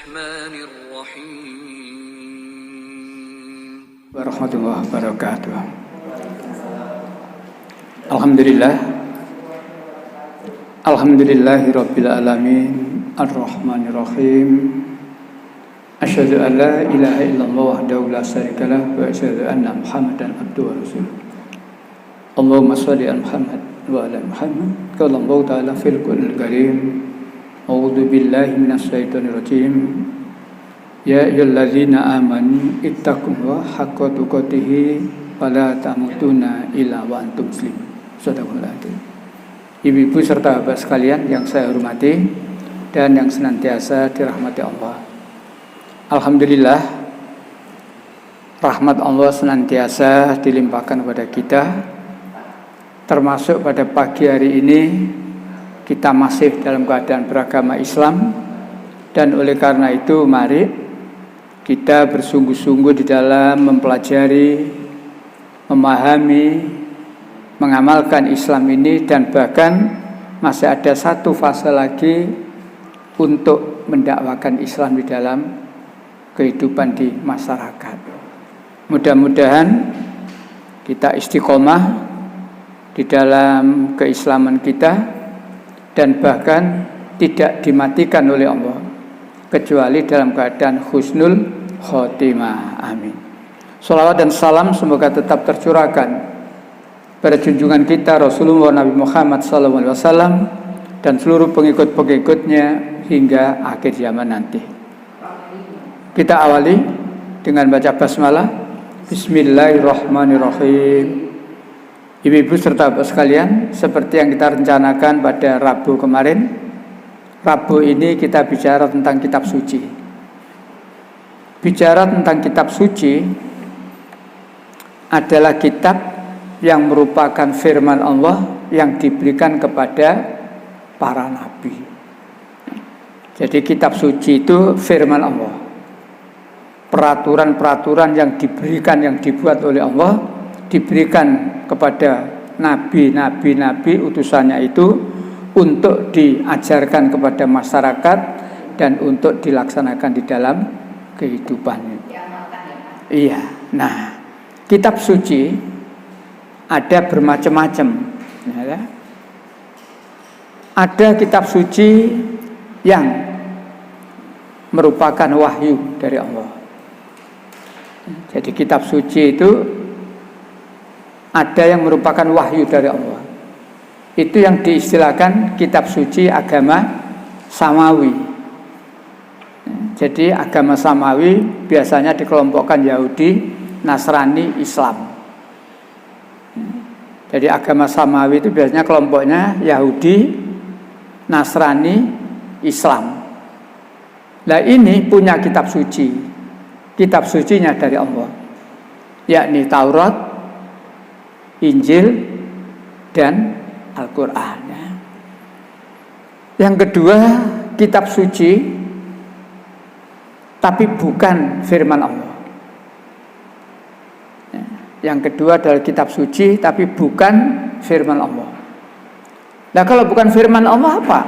الرحمن الرحيم warahmatullahi wabarakatuh. Alhamdulillahi rabbil alamin arrahmanir rahim. Asyhadu an la ilaha illallah wahdahu la syarikalah wa asyhadu anna Muhammadan abduhu wa rasuluh. Allahumma shalli ala Muhammad wa ala Muhammad kama Allah ta'ala fil Qur'anil Karim. A'udzu billahi minasy syaithanir rajim. Ya ayyuhallazina amanu ittaqullaha haqqa tuqatih wa la tamutunna illa wa antum muslimun. Shadaqallahu adzim. Ibu-ibu serta bapak sekalian yang saya hormati dan yang senantiasa dirahmati Allah. Alhamdulillah, rahmat Allah senantiasa dilimpahkan kepada kita. Termasuk pada pagi hari ini kita masih dalam keadaan beragama Islam, dan oleh karena itu mari kita bersungguh-sungguh di dalam mempelajari, memahami, mengamalkan Islam ini, dan bahkan masih ada satu fase lagi untuk mendakwakan Islam di dalam kehidupan di masyarakat. Mudah-mudahan kita istiqomah di dalam keislaman kita dan bahkan tidak dimatikan oleh Allah kecuali dalam keadaan husnul khotimah. Amin. Shalawat dan salam semoga tetap tercurahkan pada junjungan kita Rasulullah Nabi Muhammad SAW dan seluruh pengikut-pengikutnya hingga akhir zaman nanti. Kita awali dengan baca basmalah. Bismillahirrahmanirrahim. Ibu-ibu serta bapak sekalian, seperti yang kita rencanakan pada Rabu kemarin, Rabu ini kita bicara tentang kitab suci. Bicara tentang kitab suci adalah kitab yang merupakan firman Allah yang diberikan kepada para nabi. Jadi kitab suci itu firman Allah. Peraturan-peraturan yang diberikan, yang dibuat oleh Allah, diberikan kepada nabi-nabi utusannya itu untuk diajarkan kepada masyarakat dan untuk dilaksanakan di dalam kehidupannya. Iya. Nah, kitab suci ada bermacam-macam. Ya. Ada kitab suci yang merupakan wahyu dari Allah. Jadi kitab suci itu ada yang merupakan wahyu dari Allah. Itu yang diistilahkan kitab suci agama samawi. Jadi agama samawi biasanya dikelompokkan Yahudi, Nasrani, Islam. Jadi agama samawi itu biasanya kelompoknya Yahudi, Nasrani, Islam. Nah ini punya kitab suci. Kitab sucinya dari Allah, yakni Taurat, Injil, dan Al-Quran. Yang kedua, kitab suci tapi bukan firman Allah. Yang kedua adalah kitab suci tapi bukan firman Allah. Nah kalau bukan firman Allah apa?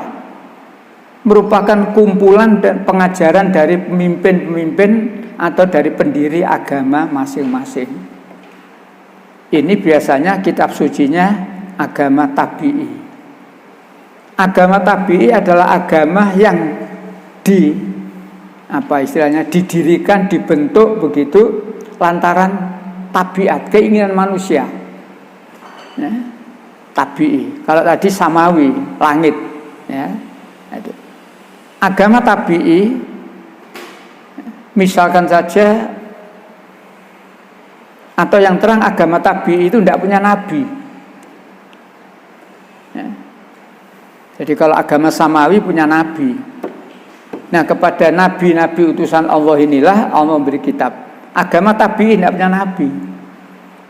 Merupakan kumpulan dan pengajaran dari pemimpin-pemimpin atau dari pendiri agama masing-masing. Ini biasanya kitab sucinya agama tabi'i. Agama tabi'i adalah agama yang didirikan, dibentuk begitu lantaran tabiat, keinginan manusia. Ya, tabi'i. Kalau tadi samawi, langit. Ya, agama tabi'i, misalkan saja, atau yang terang agama tabi'i itu tidak punya nabi. Ya. Jadi kalau agama samawi punya nabi. Nah kepada nabi-nabi utusan Allah inilah Allah memberi kitab. Agama tabi'i tidak punya nabi.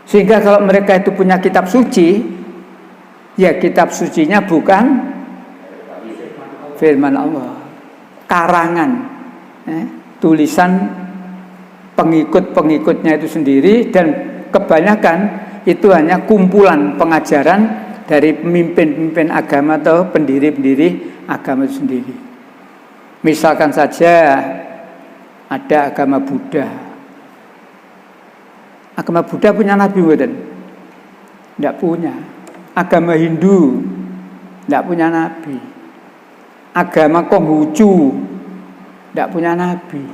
Sehingga kalau mereka itu punya kitab suci, ya kitab sucinya bukan firman Allah, karangan, tulisan pengikut-pengikutnya itu sendiri, dan kebanyakan itu hanya kumpulan pengajaran dari pemimpin-pemimpin agama atau pendiri-pendiri agama itu sendiri. Misalkan saja ada agama Buddha. Agama Buddha punya nabi bukan? Tidak punya. Agama Hindu tidak punya nabi. Agama Konghucu tidak punya nabi.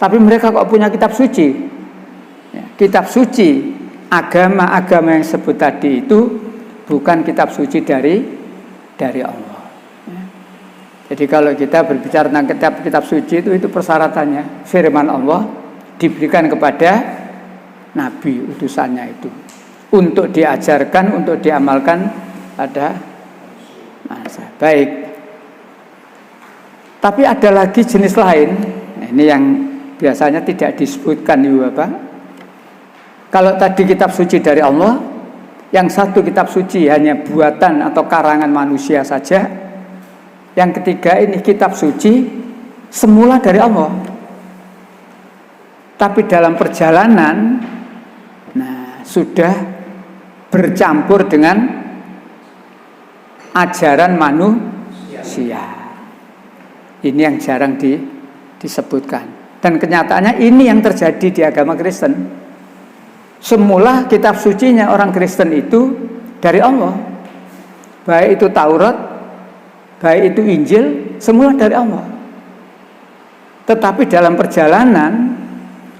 Tapi mereka kok punya kitab suci? Ya, kitab suci agama-agama yang sebut tadi itu bukan kitab suci dari Allah. Ya. Jadi kalau kita berbicara tentang kitab suci itu persyaratannya firman Allah diberikan kepada nabi utusannya itu untuk diajarkan, untuk diamalkan pada masa. Baik. Tapi ada lagi jenis lain. Nah, ini yang biasanya tidak disebutkan Ibu Bapak. Kalau tadi kitab suci dari Allah, yang satu kitab suci hanya buatan atau karangan manusia saja. Yang ketiga ini kitab suci semula dari Allah. Tapi dalam perjalanan sudah bercampur dengan ajaran manusia. Ini yang jarang disebutkan. Dan kenyataannya ini yang terjadi di agama Kristen. Semula kitab sucinya orang Kristen itu dari Allah. Baik itu Taurat, baik itu Injil, semula dari Allah. Tetapi dalam perjalanan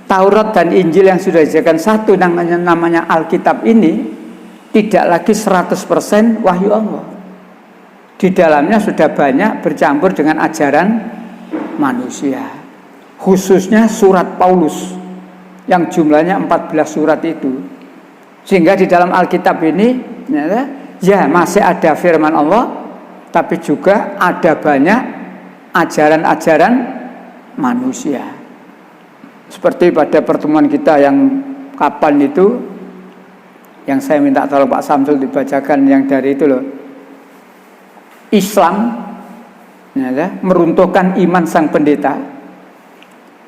Taurat dan Injil yang sudah dijadikan satu namanya Alkitab ini tidak lagi 100% wahyu Allah. Di dalamnya sudah banyak bercampur dengan ajaran manusia. Khususnya surat Paulus yang jumlahnya 14 surat itu. Sehingga di dalam Alkitab ini ya masih ada firman Allah, tapi juga ada banyak ajaran-ajaran manusia. Seperti pada pertemuan kita yang kapan itu, yang saya minta tolong Pak Samsul dibacakan yang dari itu loh. Islam meruntuhkan iman sang pendeta.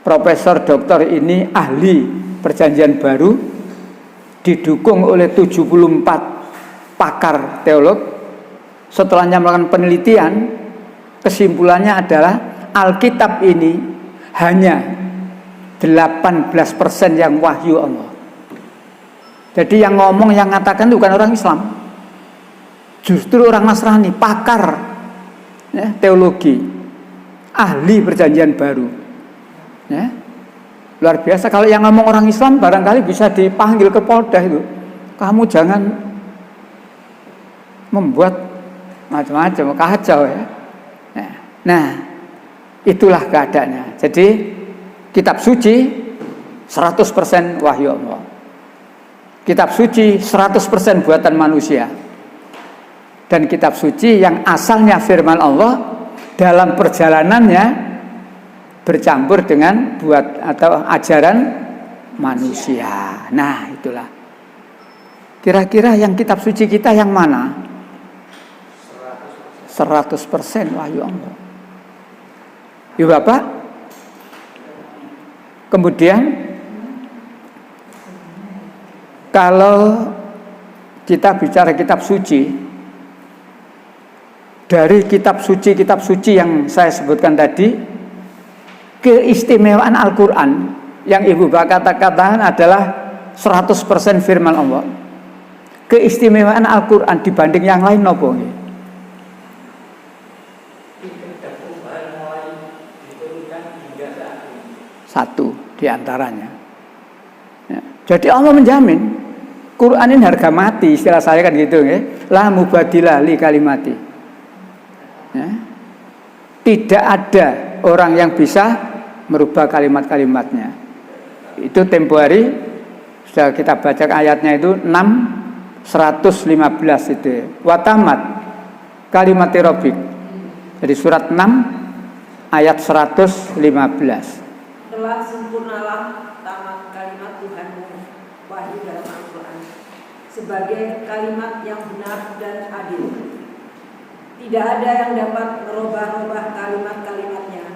Profesor doktor ini ahli perjanjian baru, didukung oleh 74 pakar teolog. Setelahnya melakukan penelitian, kesimpulannya adalah Alkitab ini hanya 18% yang wahyu Allah. Jadi yang ngomong, yang ngatakan itu bukan orang Islam, justru orang Nasrani, pakar teologi, ahli perjanjian baru. Ya. Luar biasa. Kalau yang ngomong orang Islam barangkali bisa dipanggil ke Polda itu. Kamu jangan membuat macam-macam, kacau ya. Nah, itulah keadaannya. Jadi kitab suci 100% wahyu Allah. Kitab suci 100% buatan manusia. Dan kitab suci yang asalnya firman Allah dalam perjalanannya bercampur dengan atau ajaran manusia. Nah, itulah. Kira-kira yang kitab suci kita yang mana? 100% wahyu Allah. Ibu Bapak. Kemudian kalau kita bicara kitab suci, dari kitab suci yang saya sebutkan tadi, keistimewaan Al-Quran yang Ibu Bapak katakan adalah 100% firman Allah. Keistimewaan Al-Quran dibanding yang lain nopo? Satu diantaranya. Ya. Jadi Allah menjamin Quran ini harga mati, istilah saya kan gitu ya. La mubadilah li kalimati. Ya. Tidak ada orang yang bisa merubah kalimat-kalimatnya. Itu tempo hari sudah kita baca ayatnya itu 6:115 itu. Watamat kalimat rabbik. Jadi surat 6 ayat 115. Telah sempurnalah tamat kalimat Tuhanmu, wahyu dalam Al-Quran, sebagai kalimat yang benar dan adil. Tidak ada yang dapat merubah-rubah kalimat-kalimatnya,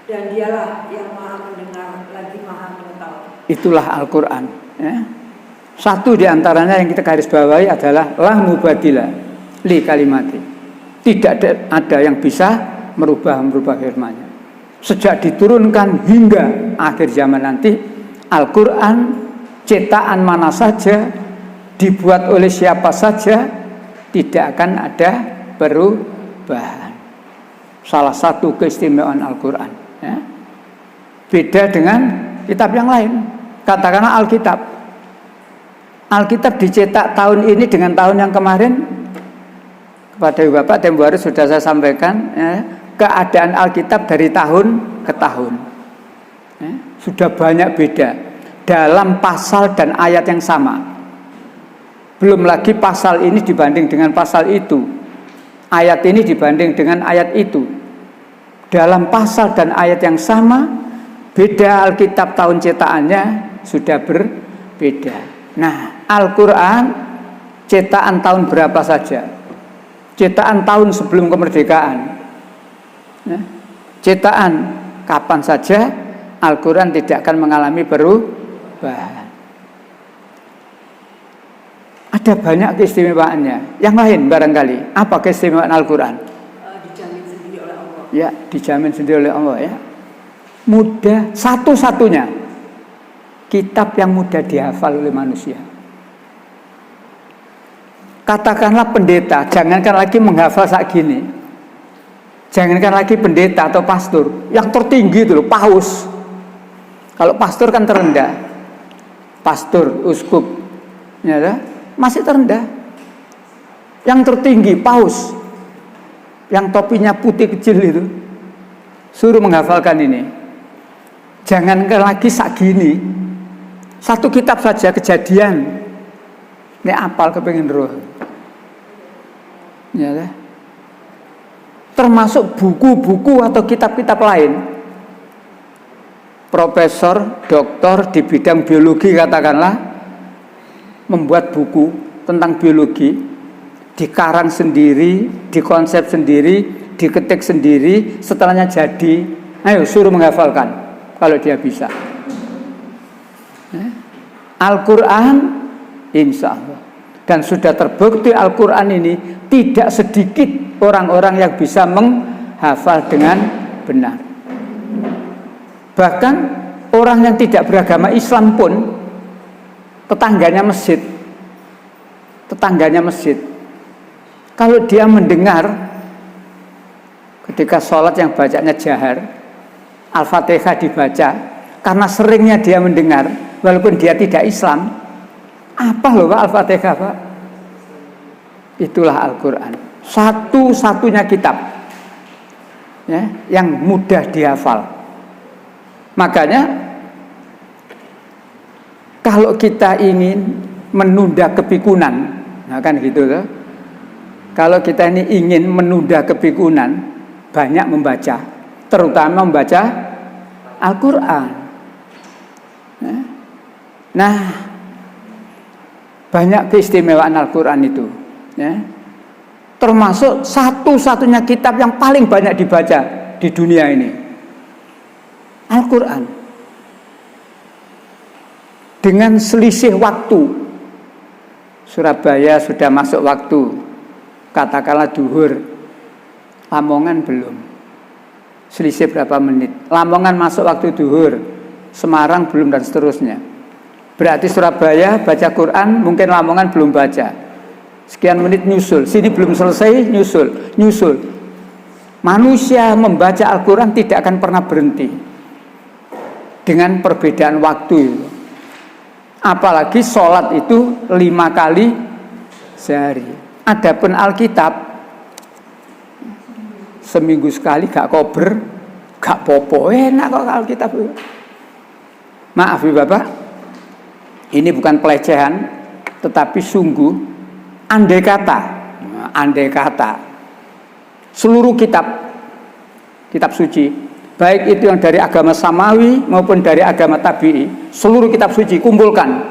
dan dialah yang maha mendengar lagi maha mengetahui. Itulah Al-Quran. Ya. Satu diantaranya yang kita garis bawahi adalah la mubadilah li kalimati. Tidak ada yang bisa merubah firman-Nya. sejak diturunkan hingga akhir zaman nanti, Al-Quran cetakan mana saja, dibuat oleh siapa saja, tidak akan ada perubahan. Salah satu keistimewaan Al-Quran, ya. Beda dengan kitab yang lain. Katakanlah Alkitab. Alkitab dicetak tahun ini dengan tahun yang kemarin. Kepada Bapak tempo hari sudah saya sampaikan, ya, keadaan Alkitab dari tahun ke tahun, ya, sudah banyak beda dalam pasal dan ayat yang sama. Belum lagi pasal ini dibanding dengan pasal itu, ayat ini dibanding dengan ayat itu. Dalam pasal dan ayat yang sama, beda Alkitab tahun cetakannya sudah berbeda. Nah, Al-Quran cetakan tahun berapa saja? Cetakan tahun sebelum kemerdekaan, ya. Cetakan kapan saja, Al-Quran tidak akan mengalami perubahan. Ada banyak keistimewaannya. Yang lain barangkali, apa keistimewaan Al-Quran? Dijamin sendiri oleh Allah. Ya, dijamin sendiri oleh Allah, ya. Mudah, satu-satunya kitab yang mudah dihafal oleh manusia. Katakanlah pendeta, jangankan lagi menghafal saat gini, jangankan lagi pendeta atau pastor, yang tertinggi itu loh, paus. Kalau pastor kan terendah, pastor, uskup, ya, masih terendah. Yang tertinggi paus, yang topinya putih kecil itu, suruh menghafalkan ini. Jangankan lagi saat gini, satu kitab saja Kejadian, ini apal kepengen roh. Ya, termasuk buku-buku atau kitab-kitab lain. Profesor, doktor di bidang biologi katakanlah, membuat buku tentang biologi, dikarang sendiri, dikonsep sendiri, diketik sendiri, setelahnya jadi, ayo suruh menghafalkan kalau dia bisa. Al-Quran insya Allah. Dan sudah terbukti Al-Quran ini tidak sedikit orang-orang yang bisa menghafal dengan benar. Bahkan orang yang tidak beragama Islam pun, tetangganya masjid, kalau dia mendengar ketika sholat yang bacanya jahar, Al-Fatihah dibaca, karena seringnya dia mendengar, walaupun dia tidak Islam, apa loh Pak Al-Fatihah Pak? Itulah Al-Quran, satu-satunya kitab, ya, yang mudah dihafal. Makanya kalau kita ingin menunda kepikunan, nah kan gitu loh. Kalau kita ini ingin menunda kepikunan, banyak membaca, terutama membaca Al-Quran. Nah, banyak keistimewaan Al-Quran itu, ya. Termasuk satu-satunya kitab yang paling banyak dibaca di dunia ini, Al-Quran. Dengan selisih waktu, Surabaya sudah masuk waktu, katakanlah duhur, Lamongan belum. Selisih berapa menit? Lamongan masuk waktu duhur, Semarang belum, dan seterusnya. Berarti Surabaya baca Quran, mungkin Lamongan belum baca. Sekian menit nyusul, sini belum selesai, nyusul. Manusia membaca Al-Quran tidak akan pernah berhenti dengan perbedaan waktu itu. Apalagi sholat itu 5 kali sehari. Adapun Alkitab seminggu sekali gak kober, gak popo, enak kok Alkitab. Maaf ya Bapak, ini bukan pelecehan, tetapi sungguh andai kata seluruh kitab suci, baik itu yang dari agama samawi maupun dari agama tabi'i, seluruh kitab suci kumpulkan,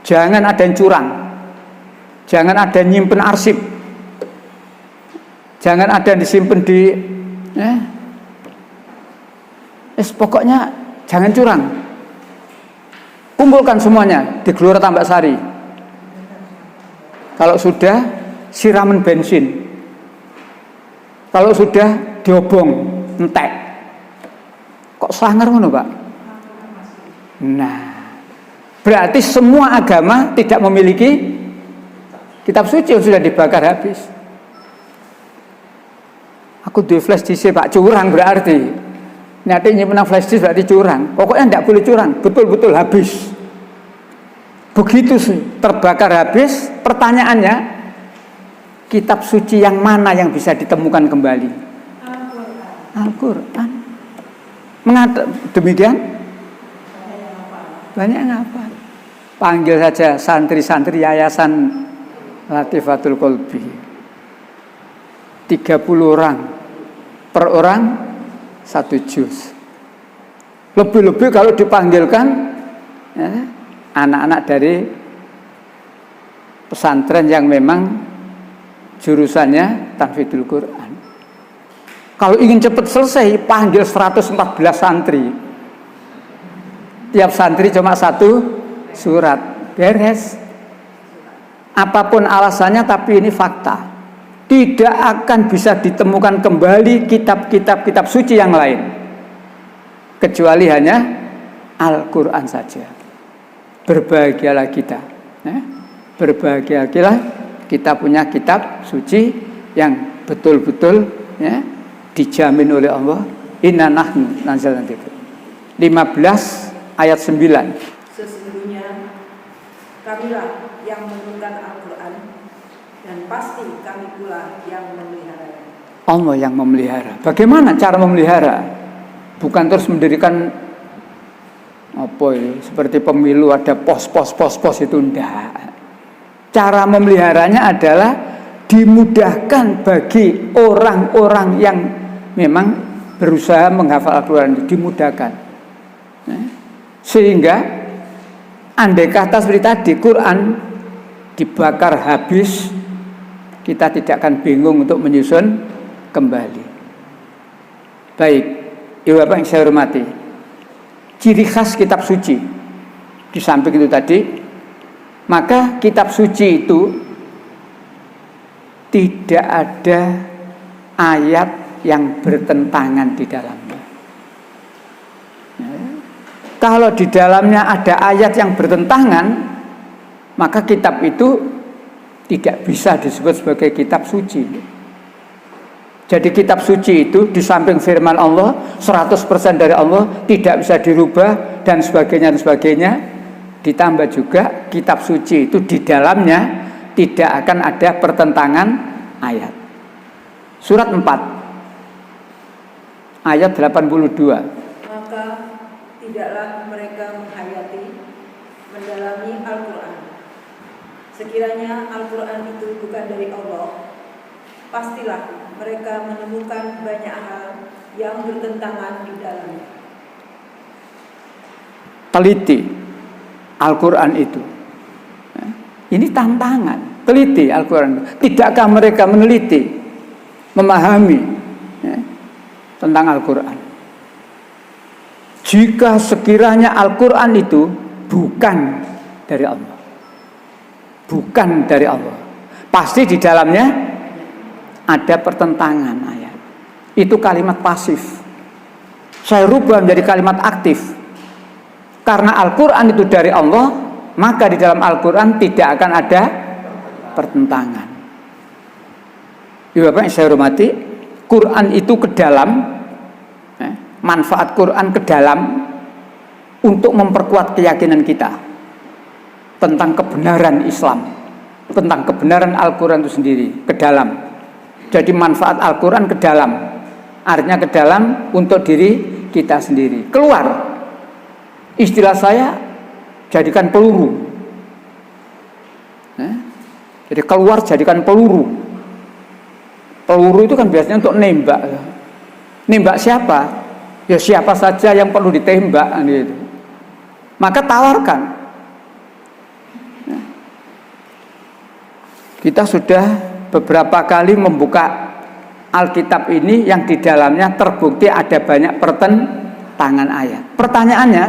jangan ada yang curang, jangan ada yang nyimpen arsip, jangan ada yang disimpan di pokoknya jangan curang. Kumpulkan semuanya di Gelora Tambak Sari. Kalau sudah, siraman bensin. Kalau sudah, diobong, entek. Kok sangar ngono, Pak? Nah, berarti semua agama tidak memiliki kitab suci yang sudah dibakar habis. Aku duwe flash disk, Pak, curang berarti. Nanti nyimpen flash disk berarti curang. Pokoknya tidak boleh curang, betul-betul habis. Begitu sih, terbakar habis. Pertanyaannya, kitab suci yang mana yang bisa ditemukan kembali? Al-Quran. Mengapa demikian? Banyak ngapa? Panggil saja santri-santri Yayasan Latifatul Qalbi. 30 orang. Per orang 1 juz. Lebih-lebih kalau dipanggilkan ya, anak-anak dari pesantren yang memang jurusannya Tahfidzul Quran. Kalau ingin cepat selesai, panggil 114 santri. Tiap santri cuma 1 surat. Beres. Apapun alasannya, tapi ini fakta. Tidak akan bisa ditemukan kembali kitab suci yang lain. Kecuali hanya Al-Quran saja. Berbahagialah kita. Berbahagialah kita punya kitab suci yang betul-betul ya, dijamin oleh Allah. Inna nahnu nazzalna dzikra. 15 ayat 9. Sesungguhnya kamilah yang menurunkan Al-Quran dan pasti kami pula yang memelihara. Allah yang memelihara. Bagaimana cara memelihara? Bukan terus mendirikan apa ya, seperti pemilu ada pos itu enggak. Cara memeliharanya adalah dimudahkan bagi orang-orang yang memang berusaha menghafal Al-Quran, dimudahkan. Sehingga andai kata seperti tadi Quran dibakar habis, kita tidak akan bingung untuk menyusun kembali. Baik, Ibu Bapak yang saya hormati, ciri khas kitab suci di samping itu tadi, maka kitab suci itu tidak ada ayat yang bertentangan di dalamnya. Kalau di dalamnya ada ayat yang bertentangan, maka kitab itu tidak bisa disebut sebagai kitab suci. Jadi kitab suci itu di samping firman Allah 100% dari Allah, tidak bisa dirubah dan sebagainya. Ditambah juga kitab suci itu di dalamnya tidak akan ada pertentangan ayat. Surat 4 ayat 82. Maka tidaklah mereka menghayati, mendalami Al-Quran. Sekiranya Al-Quran itu bukan dari Allah, pastilah mereka menemukan banyak hal yang bertentangan di dalamnya. Teliti Al-Quran itu. Ini tantangan. Teliti Al-Quran. Tidakkah mereka meneliti, memahami tentang Al-Quran? Jika sekiranya Al-Quran itu bukan dari Allah, bukan dari Allah, pasti di dalamnya ada pertentangan ayat. Itu kalimat pasif. Saya rubah menjadi kalimat aktif. Karena Al-Quran itu dari Allah, maka di dalam Al-Quran tidak akan ada pertentangan. Ibu Bapak yang saya hormati, Quran itu ke dalam, manfaat Quran ke dalam untuk memperkuat keyakinan kita tentang kebenaran Islam, tentang kebenaran Al-Quran itu sendiri, ke dalam. Jadi manfaat Al-Quran ke dalam, artinya ke dalam untuk diri kita sendiri. Keluar, istilah saya jadikan peluru. Jadi keluar jadikan peluru. Peluru itu kan biasanya untuk nembak. Nembak siapa? Ya siapa saja yang perlu ditembak gitu. Maka tawarkan. Kita sudah beberapa kali membuka Alkitab ini yang di dalamnya terbukti ada banyak pertentangan ayat. Pertanyaannya,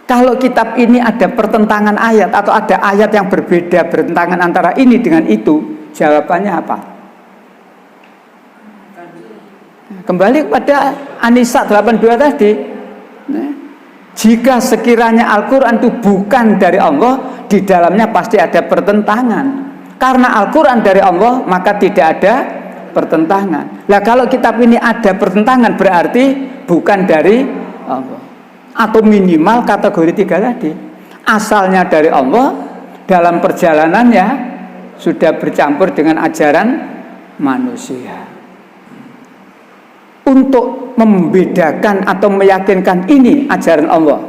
kalau kitab ini ada pertentangan ayat atau ada ayat yang berbeda bertentangan antara ini dengan itu, jawabannya apa? Kembali kepada An-Nisa 82 tadi. Jika sekiranya Al-Quran itu bukan dari Allah, di dalamnya pasti ada pertentangan. Karena Al-Quran dari Allah, maka tidak ada pertentangan. Nah, kalau kitab ini ada pertentangan, berarti bukan dari Allah. Atau minimal kategori 3 tadi. Asalnya dari Allah, dalam perjalanannya sudah bercampur dengan ajaran manusia. Untuk membedakan atau meyakinkan ini ajaran Allah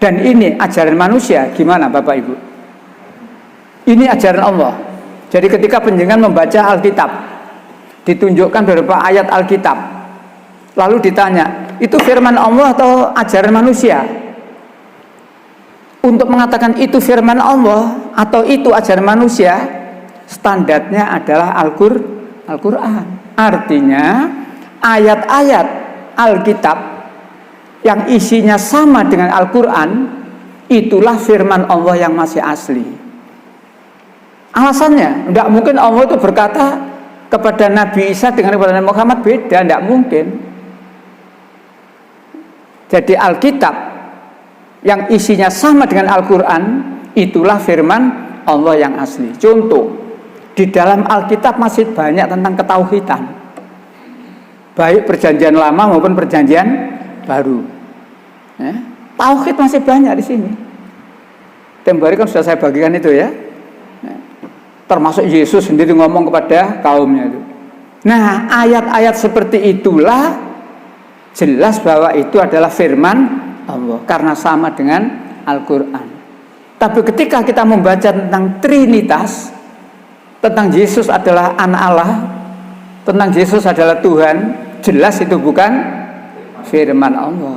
dan ini ajaran manusia, gimana Bapak Ibu? Ini ajaran Allah. Jadi ketika penjenengan membaca Alkitab, ditunjukkan beberapa ayat Alkitab, lalu ditanya, itu firman Allah atau ajaran manusia? Untuk mengatakan itu firman Allah atau itu ajaran manusia, standarnya adalah Al-Quran. Artinya ayat-ayat Alkitab yang isinya sama dengan Al-Quran, itulah firman Allah yang masih asli. Alasannya, tidak mungkin Allah itu berkata kepada Nabi Isa dengan kepada Nabi Muhammad beda, tidak mungkin. Jadi Alkitab yang isinya sama dengan Al-Quran, itulah firman Allah yang asli. Contoh, di dalam Alkitab masih banyak tentang ketauhidan, baik perjanjian lama maupun perjanjian baru. Tauhid masih banyak di sini. Tempo hari kan sudah saya bagikan itu ya. Termasuk Yesus sendiri ngomong kepada kaumnya itu. Nah, ayat-ayat seperti itulah jelas bahwa itu adalah firman Allah karena sama dengan Al-Quran. Tapi ketika kita membaca tentang Trinitas, tentang Yesus adalah anak Allah, tentang Yesus adalah Tuhan, jelas itu bukan firman Allah.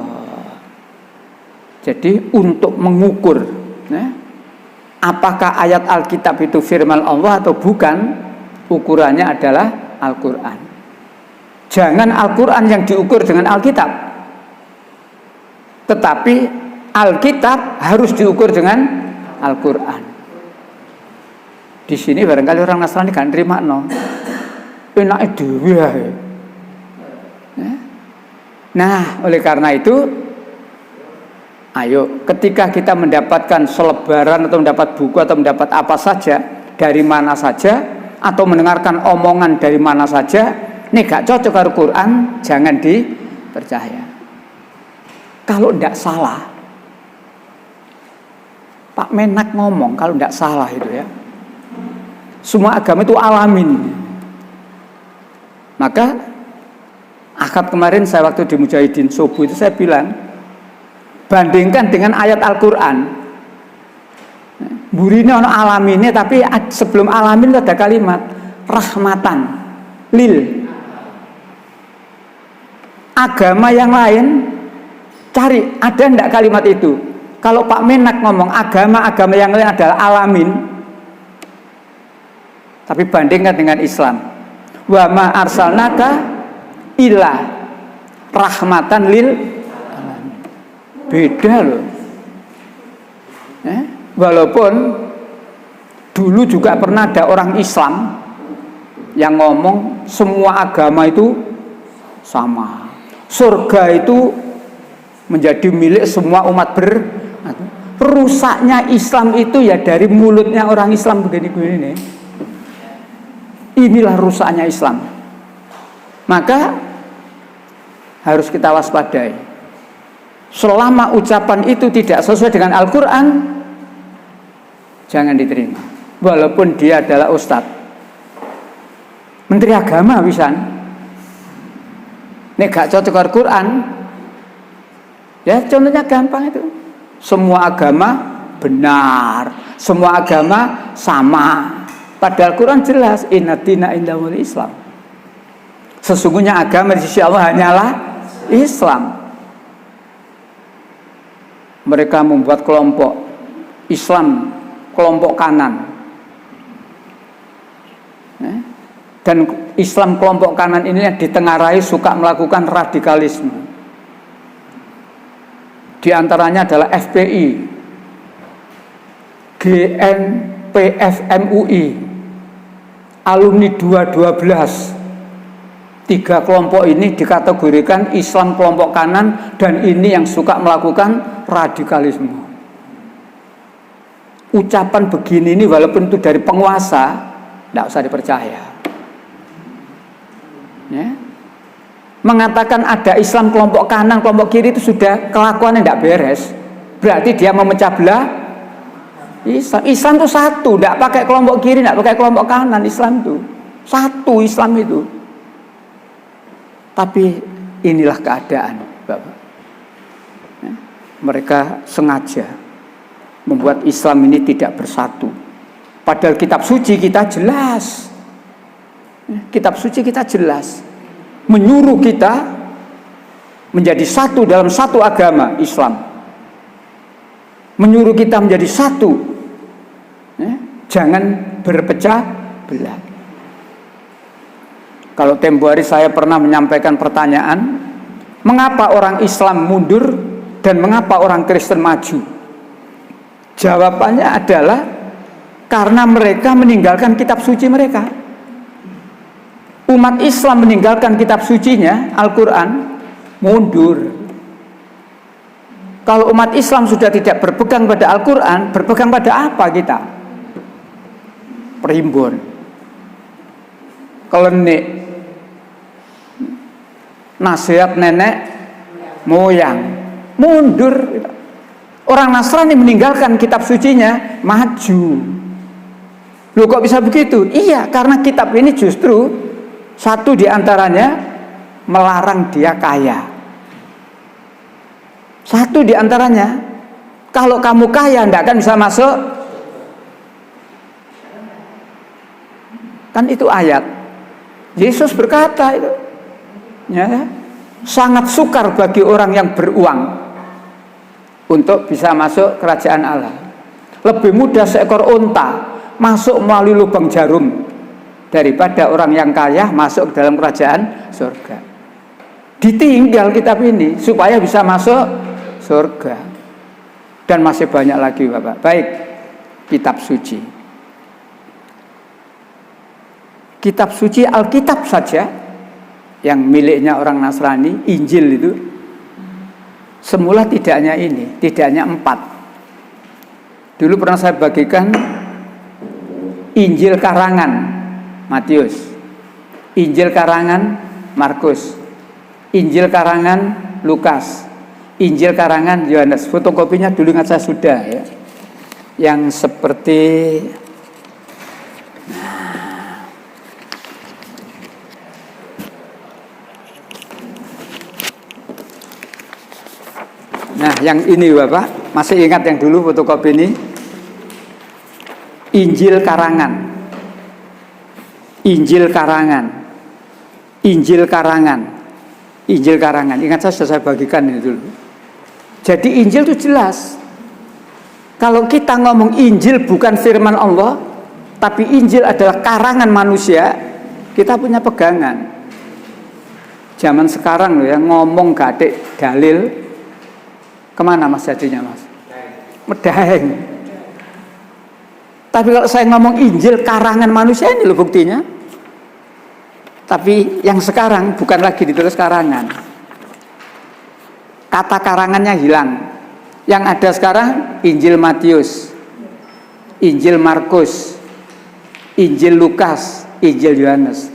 Jadi untuk mengukur apakah ayat Alkitab itu firman Allah atau bukan, ukurannya adalah Al-Quran. Jangan Al-Quran yang diukur dengan Alkitab, tetapi Alkitab harus diukur dengan Al-Quran. Di sini barangkali orang Nasrani gak nerima no. Enak dhewe ae. Nah, oleh karena itu, ayo ketika kita mendapatkan selebaran atau mendapat buku atau mendapat apa saja dari mana saja atau mendengarkan omongan dari mana saja, ini gak cocok dengan Quran, jangan dipercaya. Kalau tidak salah, Pak Menak ngomong kalau tidak salah itu ya, semua agama itu alamin. Maka akad kemarin saya waktu di Mujahidin Subuh itu saya bilang, bandingkan dengan ayat Al-Quran. Burine ono alamine, tapi sebelum alamin itu ada kalimat rahmatan lil. Agama yang lain cari ada enggak kalimat itu. Kalau Pak Menak ngomong agama-agama yang lain adalah alamin, tapi bandingkan dengan Islam, wa ma arsalnaka illa rahmatan lil alamin. Beda loh. Walaupun dulu juga pernah ada orang Islam yang ngomong semua agama itu sama, surga itu menjadi milik semua umat rusaknya Islam itu ya dari mulutnya orang Islam begini-begini nih. Inilah rusaknya Islam. Maka harus kita waspadai. Selama ucapan itu tidak sesuai dengan Al-Quran, jangan diterima. Walaupun dia adalah ustadz, menteri agama bisa. Ini gak cocok Al-Quran. Ya contohnya gampang itu. Semua agama benar, semua agama sama. Padahal Al-Quran jelas, inna dina indahul Islam. Sesungguhnya agama di sisi Allah hanyalah Islam. Mereka membuat kelompok Islam, kelompok kanan. Dan Islam kelompok kanan ini yang ditengarai suka melakukan radikalisme. Di antaranya adalah FPI, GNPF MUI, alumni 212, Tiga kelompok ini dikategorikan Islam kelompok kanan, dan ini yang suka melakukan radikalisme. Ucapan begini ini walaupun itu dari penguasa, tidak usah dipercaya. Ya. Mengatakan ada Islam kelompok kanan, kelompok kiri itu sudah kelakuannya tidak beres. Berarti dia memecah belah Islam. Islam itu satu, tidak pakai kelompok kiri, tidak pakai kelompok kanan. Islam itu satu, Islam itu. Tapi inilah keadaan, Bapak. Ya. Mereka sengaja membuat Islam ini tidak bersatu. Padahal kitab suci kita jelas. Kitab suci kita jelas menyuruh kita menjadi satu dalam satu agama Islam. Menyuruh kita menjadi satu. Jangan berpecah belah. Kalau tempo hari saya pernah menyampaikan pertanyaan, mengapa orang Islam mundur dan mengapa orang Kristen maju? Jawabannya adalah karena mereka meninggalkan kitab suci mereka. Umat Islam meninggalkan kitab sucinya, Al-Quran, mundur. Kalau umat Islam sudah tidak berpegang pada Al-Quran, berpegang pada apa kita? Primbon, klenik, nasihat nenek moyang, mundur. Orang Nasrani meninggalkan kitab sucinya, maju. Loh, kok bisa begitu? Iya, karena kitab ini justru satu diantaranya melarang dia kaya. Satu diantaranya, kalau kamu kaya tidak akan bisa masuk. Kan itu ayat. Yesus berkata itu, ya, sangat sukar bagi orang yang beruang untuk bisa masuk kerajaan Allah. Lebih mudah seekor unta masuk melalui lubang jarum daripada orang yang kaya masuk ke dalam kerajaan surga. Ditinggal kitab ini supaya bisa masuk surga. Dan masih banyak lagi, Bapak. Baik, kitab suci. Kitab suci Alkitab saja yang miliknya orang Nasrani, Injil itu semula tidak hanya ini, tidak hanya 4. Dulu pernah saya bagikan Injil karangan Matius, Injil karangan Markus, Injil karangan Lukas, Injil karangan Yohanes. Fotokopinya dulu ingat saya sudah, ya, yang seperti nah, yang ini Bapak, masih ingat yang dulu fotokopi ini? Injil karangan. Injil karangan. Injil karangan. Injil karangan. Ingat saya bagikan ini dulu. Jadi Injil itu jelas. Kalau kita ngomong Injil bukan firman Allah, tapi Injil adalah karangan manusia, kita punya pegangan. Zaman sekarang loh ya, ngomong gak ada dalil, kemana Mas jadinya Mas? Medaheng. Tapi kalau saya ngomong Injil karangan manusia, ini loh buktinya. Tapi yang sekarang bukan lagi ditulis karangan. Kata karangannya hilang. Yang ada sekarang Injil Matius, Injil Markus, Injil Lukas, Injil Yohanes.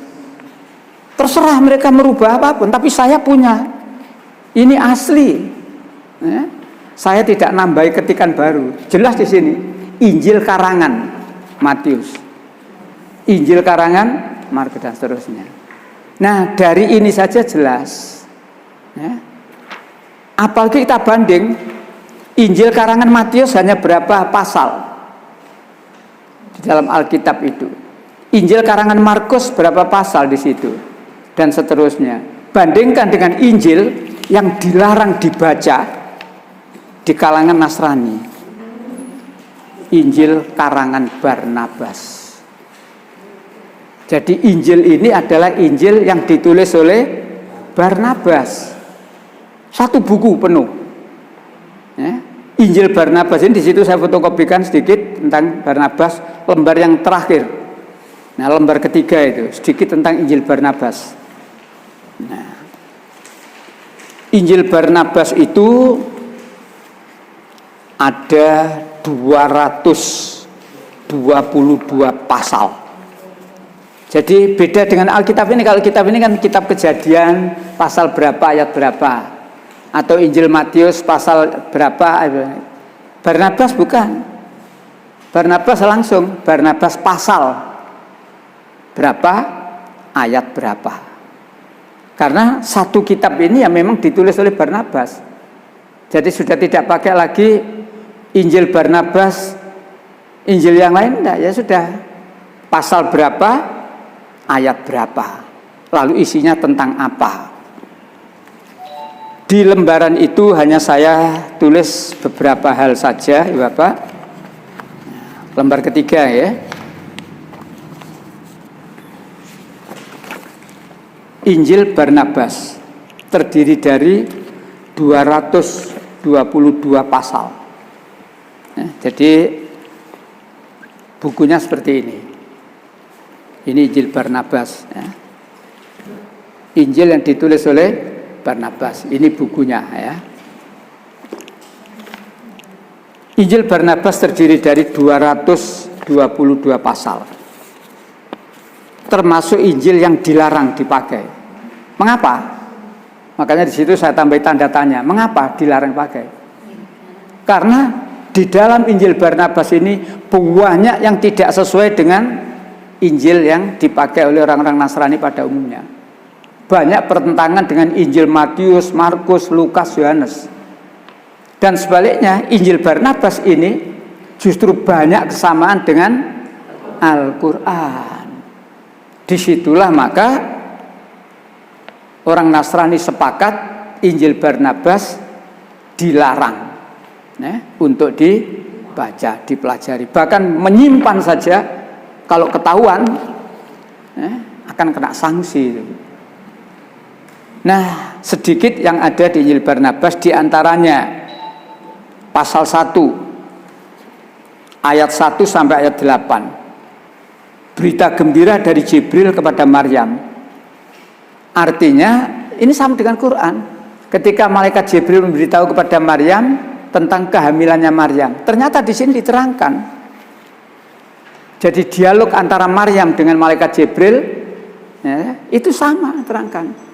Terserah mereka merubah apapun, tapi saya punya. Ini asli. Ya. Saya tidak nambahi ketikan baru. Jelas di sini Injil karangan Matius, Injil karangan Markus dan seterusnya. Nah, dari ini saja jelas. Ya. Apalagi kita banding Injil karangan Matius hanya berapa pasal di dalam Alkitab itu. Injil karangan Markus berapa pasal di situ dan seterusnya. Bandingkan dengan Injil yang dilarang dibaca di kalangan Nasrani, Injil karangan Barnabas. Jadi Injil ini adalah Injil yang ditulis oleh Barnabas. Satu buku penuh. Ya. Injil Barnabas ini di situ saya fotokopikan sedikit tentang Barnabas, lembar yang terakhir. Nah, lembar ketiga itu sedikit tentang Injil Barnabas. Injil Barnabas itu ada 222 pasal. Jadi beda dengan Alkitab ini. Kalau Alkitab ini kan kitab Kejadian pasal berapa ayat berapa, atau Injil Matius pasal berapa. Barnabas bukan. Barnabas langsung, Barnabas pasal berapa ayat berapa. Karena satu kitab ini yang memang ditulis oleh Barnabas. Jadi sudah tidak pakai lagi Injil Barnabas, Injil yang lain enggak, ya sudah pasal berapa ayat berapa, lalu isinya tentang apa. Di lembaran itu hanya saya tulis beberapa hal saja, ya Bapak. Lembar ketiga ya. Injil Barnabas terdiri dari 222 pasal. Jadi bukunya seperti ini. Ini Injil Barnabas. Injil yang ditulis oleh Barnabas. Ini bukunya ya. Injil Barnabas terdiri dari 222 pasal. Termasuk Injil yang dilarang dipakai. Mengapa? Makanya di situ saya tambah tanda tanya. Mengapa dilarang pakai? Karena di dalam Injil Barnabas ini banyak yang tidak sesuai dengan Injil yang dipakai oleh orang-orang Nasrani pada umumnya. Banyak pertentangan dengan Injil Matius, Markus, Lukas, Yohanes. Dan sebaliknya Injil Barnabas ini justru banyak kesamaan dengan Al-Quran. Disitulah maka orang Nasrani sepakat Injil Barnabas dilarang untuk dibaca, dipelajari. Bahkan menyimpan saja, kalau ketahuan akan kena sanksi. Nah, sedikit yang ada di Injil Barnabas, diantaranya pasal 1 ayat 1 sampai ayat 8, berita gembira dari Jibril kepada Maryam. Artinya ini sama dengan Quran. Ketika malaikat Jibril memberitahu kepada Maryam tentang kehamilannya Maryam, ternyata di sini diterangkan. Jadi dialog antara Maryam dengan malaikat Jibril itu sama terangkan.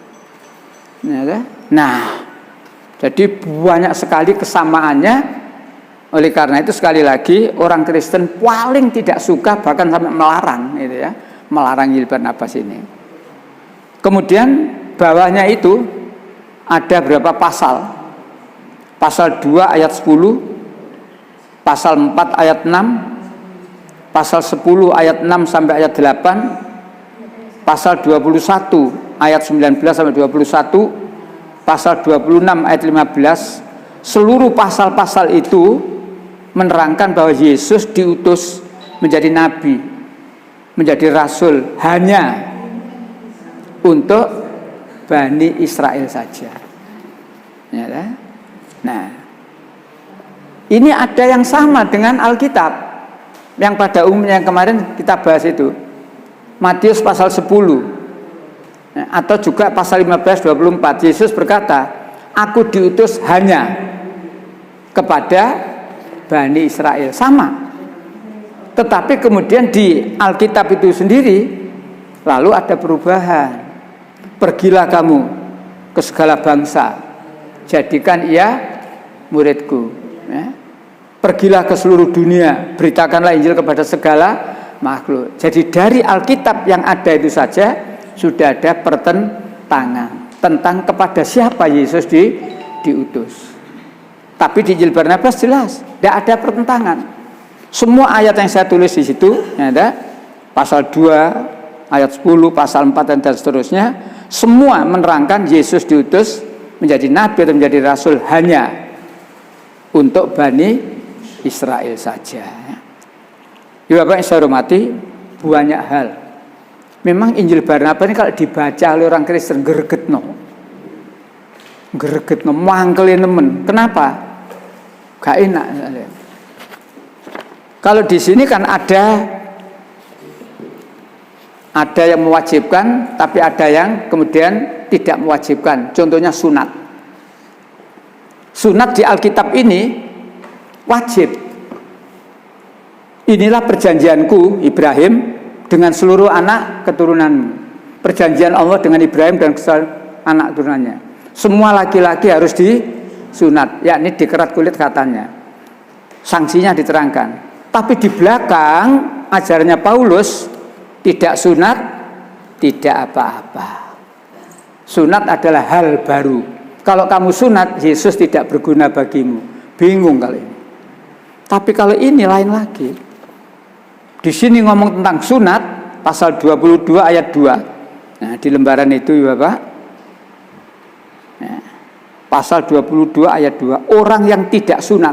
Nah, jadi banyak sekali kesamaannya. Oleh karena itu sekali lagi orang Kristen paling tidak suka, bahkan sampai melarang, gitu ya, melarang Injil Barnabas ini. Kemudian bawahnya itu ada berapa pasal? Pasal 2 ayat 10, pasal 4 ayat 6, pasal 10 ayat 6 sampai ayat 8, pasal 21 ayat 19 sampai 21, pasal 26 ayat 15. Seluruh pasal-pasal itu menerangkan bahwa Yesus diutus menjadi nabi, menjadi rasul hanya untuk Bani Israel saja. Ya, nah, ini ada yang sama dengan Alkitab yang pada umumnya yang kemarin kita bahas itu, Matius pasal 10 atau juga pasal 15-24. Yesus berkata, aku diutus hanya kepada Bani Israel. Sama. Tetapi kemudian di Alkitab itu sendiri lalu ada perubahan. Pergilah kamu ke segala bangsa, jadikan ia muridku. Pergilah ke seluruh dunia, beritakanlah Injil kepada segala makhluk. Jadi dari Alkitab yang ada itu saja sudah ada pertentangan tentang kepada siapa Yesus diutus. Tapi di Injil Barnabas jelas, tidak ada pertentangan. Semua ayat yang saya tulis di situ, ada pasal 2, ayat 10, pasal 4 dan seterusnya, semua menerangkan Yesus diutus menjadi nabi atau menjadi rasul hanya untuk Bani Israel saja. Ya Bapak yang saya hormati, banyak hal. Memang Injil Barnabas ini kalau dibaca oleh orang Kristen gregetno, mangkelin nemen. Kenapa? Gak enak. Kalau di sini kan ada yang mewajibkan, tapi ada yang kemudian tidak mewajibkan. Contohnya sunat. Sunat di Alkitab ini wajib. Inilah perjanjianku Ibrahim dengan seluruh anak keturunanmu. Perjanjian Allah dengan Ibrahim dan anak keturunannya. Semua laki-laki harus disunat, yakni dikerat kulit katanya. Sanksinya diterangkan. Tapi di belakang ajarannya Paulus tidak sunat, tidak apa-apa. Sunat adalah hal baru. Kalau kamu sunat, Yesus tidak berguna bagimu. Bingung kali ini. Tapi kalau ini lain lagi. Di sini ngomong tentang sunat, pasal 22 ayat 2. Nah, di lembaran itu Bapak. Nah, pasal 22 ayat 2. Orang yang tidak sunat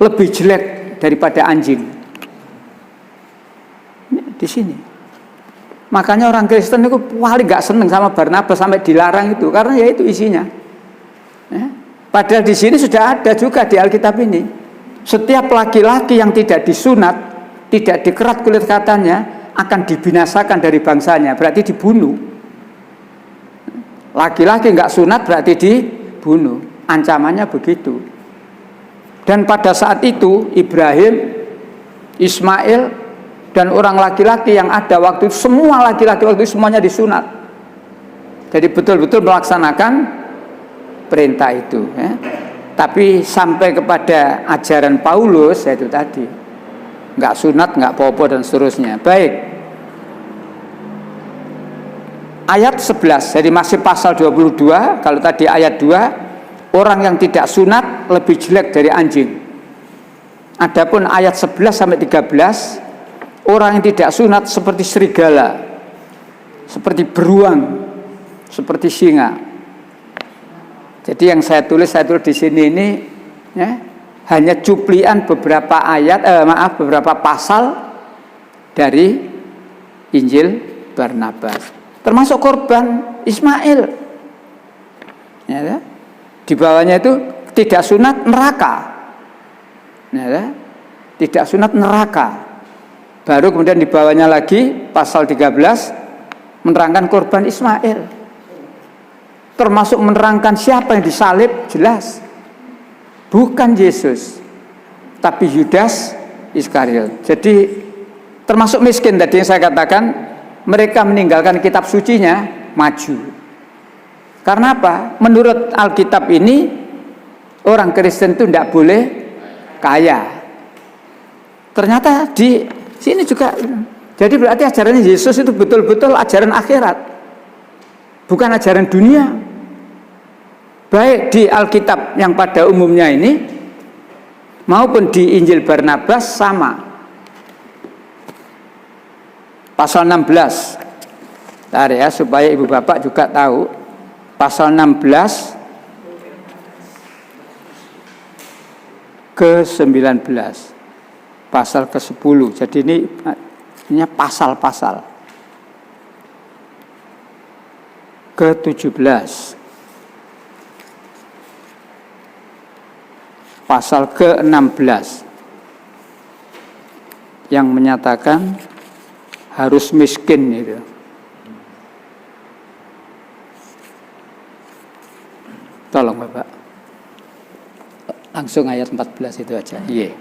lebih jelek daripada anjing. Di sini. Makanya orang Kristen itu paling gak seneng sama Barnabas sampai dilarang itu, karena ya itu isinya. Padahal di sini sudah ada juga di Alkitab ini. Setiap laki-laki yang tidak disunat, tidak dikerat kulit katanya, akan dibinasakan dari bangsanya, berarti dibunuh. Laki-laki nggak sunat berarti dibunuh. Ancamannya begitu. Dan pada saat itu Ibrahim, Ismail, dan orang laki-laki yang ada waktu itu, semua laki-laki waktu itu semuanya disunat. Jadi betul-betul melaksanakan perintah itu. Tapi sampai kepada ajaran Paulus, yaitu tadi, nggak sunat, nggak popo dan seterusnya. Baik. Ayat 11, jadi masih pasal 22, kalau tadi ayat 2, orang yang tidak sunat lebih jelek dari anjing. Adapun ayat 11 sampai 13, orang yang tidak sunat seperti serigala, seperti beruang, seperti singa. Jadi yang saya tulis di sini ini ya, hanya cuplian beberapa beberapa pasal dari Injil Barnabas, termasuk korban Ismail. Ya, di bawahnya itu tidak sunat neraka. Ya, tidak sunat neraka. Baru kemudian di bawahnya lagi pasal 13 menerangkan korban Ismail. Termasuk menerangkan siapa yang disalib, jelas. Bukan Yesus, tapi Yudas Iskariot. Jadi termasuk miskin tadi yang saya katakan, mereka meninggalkan kitab sucinya, maju. Karena apa? Menurut Alkitab ini, orang Kristen itu tidak boleh kaya. Ternyata di sini juga. Jadi berarti ajarannya Yesus itu betul-betul ajaran akhirat, bukan ajaran dunia. Baik di Alkitab yang pada umumnya ini maupun di Injil Barnabas sama. Pasal 16. Bentar ya, supaya ibu bapak juga tahu. Pasal 16 ke 19. Pasal ke 10. Jadi ini pasal-pasal. Ke 17. Pasal ke-16 yang menyatakan harus miskin itu. Tolong Bapak. Langsung ayat 14 itu aja. Iya.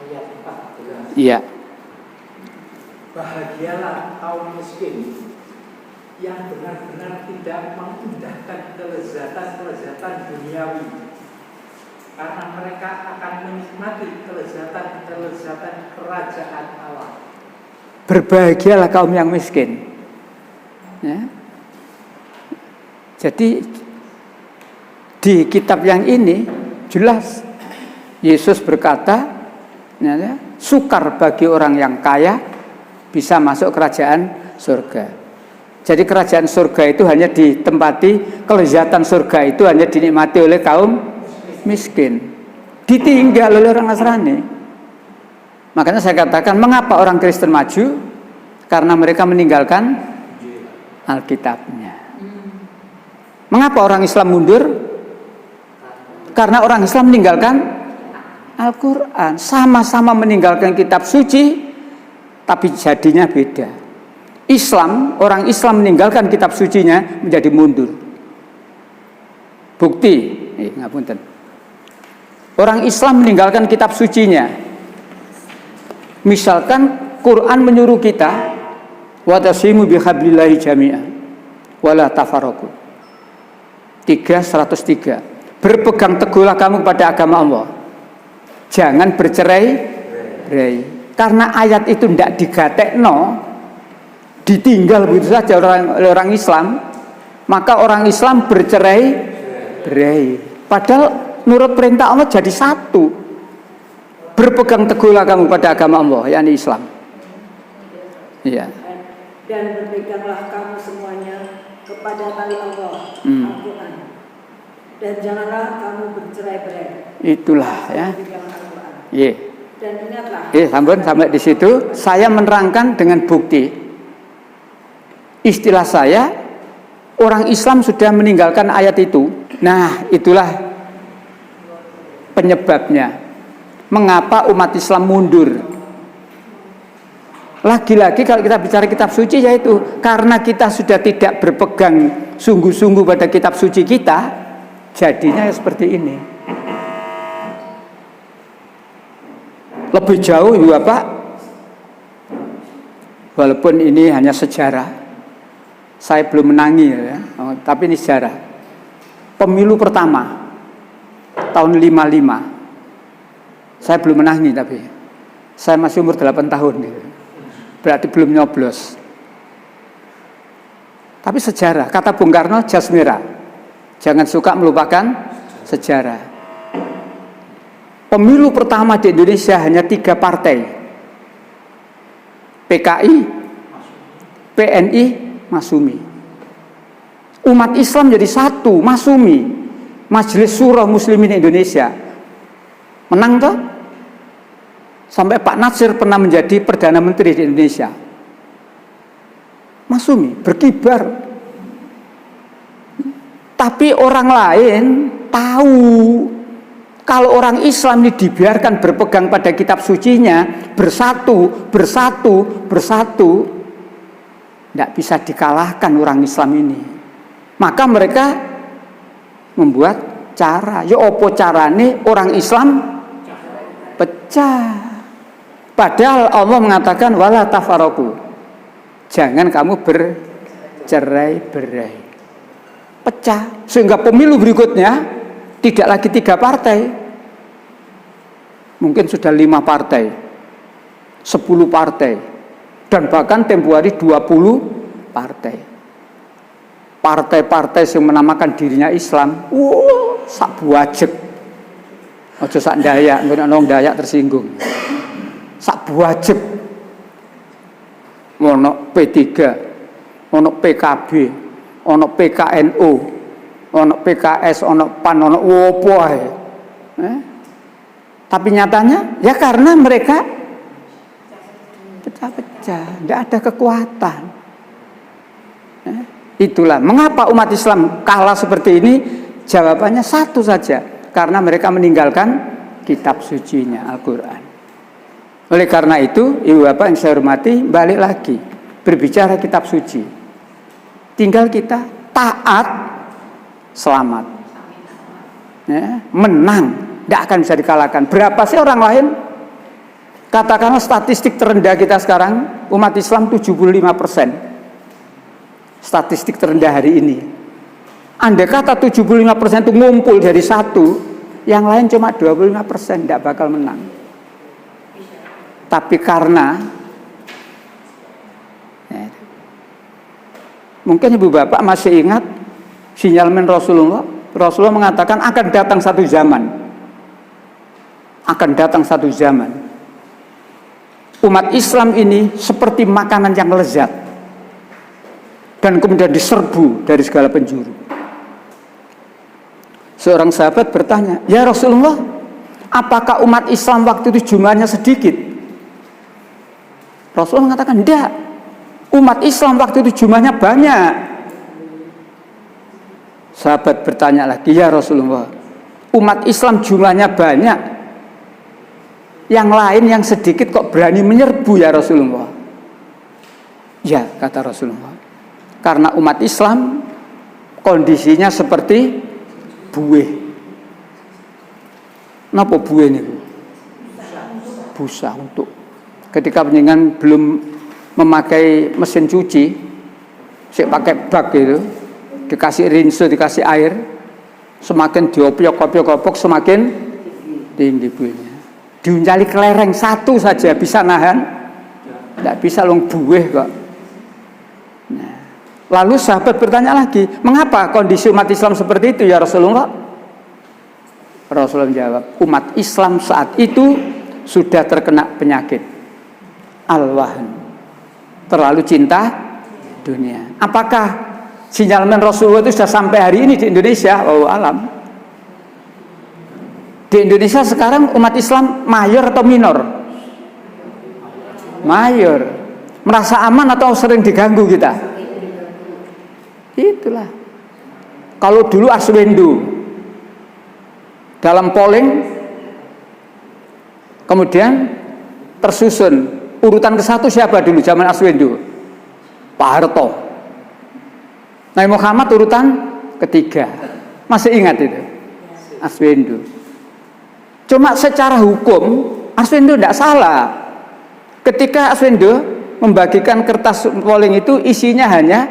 Ayat 14. Iya. Bahagialah kaum miskin yang benar-benar tidak mengindahkan kelezatan-kelezatan duniawi, karena mereka akan menikmati kelezatan-kelezatan kerajaan Allah. Berbahagialah kaum yang miskin. Ya. Jadi di kitab yang ini jelas Yesus berkata, ya, sukar bagi orang yang kaya bisa masuk kerajaan surga. Jadi kerajaan surga itu hanya ditempati, kelezatan surga itu hanya dinikmati oleh kaum miskin, ditinggal oleh orang Nasrani. Makanya saya katakan, mengapa orang Kristen maju? Karena mereka meninggalkan Alkitabnya. Mengapa orang Islam mundur? Karena orang Islam meninggalkan Al-Quran. Sama-sama meninggalkan kitab suci, tapi jadinya beda. Orang Islam meninggalkan kitab sucinya menjadi mundur. Bukti, ngapunten. Orang Islam meninggalkan kitab sucinya. Misalkan Quran menyuruh kita watasimu bihablillahi jami'an wala tafarraqu. 103. Berpegang teguhlah kamu pada agama Allah. Jangan bercerai-berai. Karena ayat itu tidak digatekno, ditinggal begitu saja orang Islam, maka orang Islam bercerai-berai. Padahal menurut perintah Allah jadi satu. Berpegang teguhlah kamu pada agama Allah, yakni Islam. Iya. Dan berpeganglah kamu semuanya kepada tali Allah, Al-Quran. Dan janganlah kamu bercerai-berai. Itulah ya. Iya. Dan ingatlah. Sampun sampai di situ. Saya menerangkan dengan bukti. Istilah saya, orang Islam sudah meninggalkan ayat itu. Nah, itulah penyebabnya. Mengapa umat Islam mundur? Lagi-lagi kalau kita bicara kitab suci, yaitu karena kita sudah tidak berpegang sungguh-sungguh pada kitab suci kita, jadinya seperti ini. Lebih jauh Ibu Bapak, walaupun ini hanya sejarah, saya belum menangi ya, tapi ini sejarah. Pemilu pertama tahun 55, saya belum menangi, tapi saya masih umur 8 tahun gitu. Berarti belum nyoblos. Tapi sejarah, kata Bung Karno, jas merah, jangan suka melupakan sejarah. Pemilu pertama di Indonesia hanya 3 partai, PKI, PNI, Masumi. Umat Islam jadi satu, Masumi, Majelis Syuro Muslimin Indonesia. Menang toh? Sampai Pak Natsir pernah menjadi Perdana Menteri di Indonesia. Masumi berkibar. Tapi orang lain tahu kalau orang Islam ini dibiarkan berpegang pada kitab sucinya, bersatu, tidak bisa dikalahkan orang Islam ini. Maka mereka membuat cara. Ya opo carane orang Islam pecah. Padahal Allah mengatakan wala tafarraqu. Jangan kamu bercerai-berai. Pecah. Sehingga pemilu berikutnya tidak lagi 3 partai. Mungkin sudah 5 partai. 10 partai. Dan bahkan tempo hari 20 partai. Partai-partai yang menamakan dirinya Islam, sak buajek. Ojo sak Dayak, nong Dayak tersinggung. Sak buajek. Ono P3, ono PKB, ono PKNU, ono PKS, ono PAN, ono opo ae. Tapi nyatanya ya karena mereka pecah-pecah, tidak ada kekuatan. Itulah mengapa umat Islam kalah seperti ini. Jawabannya satu saja, karena mereka meninggalkan kitab sucinya Al-Quran. Oleh karena itu, Ibu Bapak yang saya hormati, balik lagi berbicara kitab suci. Tinggal kita taat, selamat, menang, tidak akan bisa dikalahkan. Berapa sih orang lain? Katakanlah statistik terendah kita sekarang, umat Islam 75%. Statistik terendah hari ini. Andai kata 75% itu ngumpul dari satu, yang lain cuma 25%, tidak bakal menang. Tapi karena mungkin Ibu Bapak masih ingat sinyalmen Rasulullah mengatakan akan datang satu zaman. Akan datang satu zaman. Umat Islam ini seperti makanan yang lezat dan kemudian diserbu dari segala penjuru. Seorang sahabat bertanya, "Ya Rasulullah, apakah umat Islam waktu itu jumlahnya sedikit?" Rasulullah mengatakan, "Tidak. Umat Islam waktu itu jumlahnya banyak." Sahabat bertanya lagi, "Ya Rasulullah, umat Islam jumlahnya banyak, yang lain yang sedikit kok berani menyerbu ya Rasulullah?" "Ya," kata Rasulullah, "karena umat Islam kondisinya seperti buih. Napa buih niku? Busa untuk ketika panjenengan belum memakai mesin cuci, sik pakai bak gitu, dikasih rinso, dikasih air, semakin diopiok-opiok semakin tinggi buihnya. Diuncali kelereng satu saja bisa nahan, tidak bisa long buih kok. Nah, lalu sahabat bertanya lagi, mengapa kondisi umat Islam seperti itu ya Rasulullah? Rasulullah jawab, umat Islam saat itu sudah terkena penyakit al-wahn, terlalu cinta dunia. Apakah sinyalemen Rasulullah itu sudah sampai hari ini di Indonesia? Oh alam. Di Indonesia sekarang umat Islam mayor atau minor? Mayor. Merasa aman atau sering diganggu kita? Itulah. Kalau dulu Arswendo dalam polling, kemudian tersusun urutan ke-1 siapa dulu zaman Arswendo? Pak Harto. Nabi Muhammad urutan ke-3. Masih ingat itu? Arswendo. Cuma secara hukum Arswendo tidak salah. Ketika Arswendo membagikan kertas polling itu isinya hanya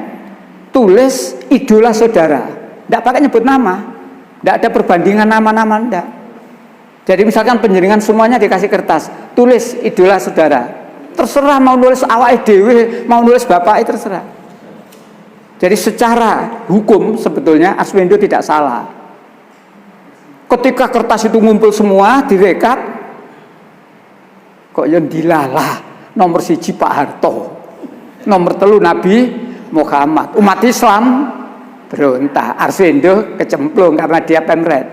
tulis idola saudara, tidak pakai nyebut nama, tidak ada perbandingan nama-nama, tidak. Jadi misalkan penjaringan semuanya dikasih kertas, tulis idola saudara, terserah mau nulis awake dhewe, mau nulis bapak, terserah. Jadi secara hukum sebetulnya Arswendo tidak salah. Ketika kertas itu ngumpul semua direkap, kok yang dilalah nomor 1 Pak Harto, nomor 3 Nabi Muhammad. Umat Islam berontak, Arswendo kecemplung karena dia pemret,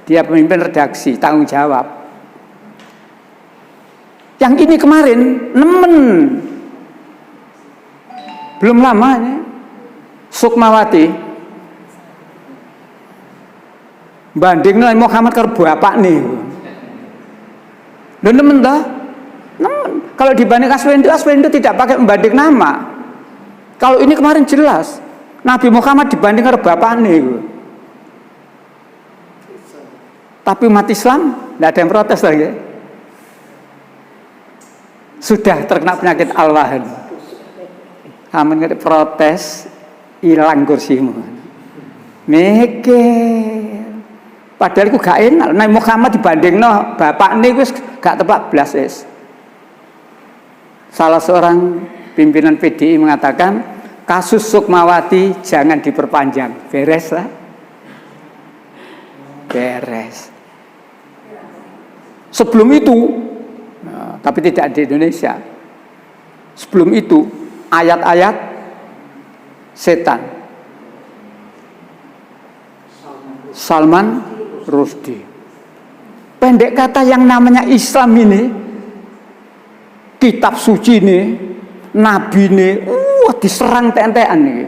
dia pemimpin redaksi, tanggung jawab. Yang ini kemarin nemen, belum lama ini Sukmawati banding Nabi Muhammad karo bapak nih. Lho nemen dah. Nemen. Kalau dibanding Arswendo tidak pakai membanding nama. Kalau ini kemarin jelas Nabi Muhammad dibanding karo bapak nih. Tapi umat Islam tidak ada yang protes lagi. Sudah terkena penyakit al-wahn. Amin nggak protes, hilang kursimu. Mikir. Padahal itu gak enak. Nabi Muhammad dibanding bapak ini gak tepat belas es. Salah seorang pimpinan PDI mengatakan kasus Sukmawati jangan diperpanjang. Beres lah. Beres. Sebelum itu, tapi tidak di Indonesia. Sebelum itu ayat-ayat setan. Salman Rushdie. Pendek kata yang namanya Islam ini, kitab suci ini, nabi ini, diserang tentean nih.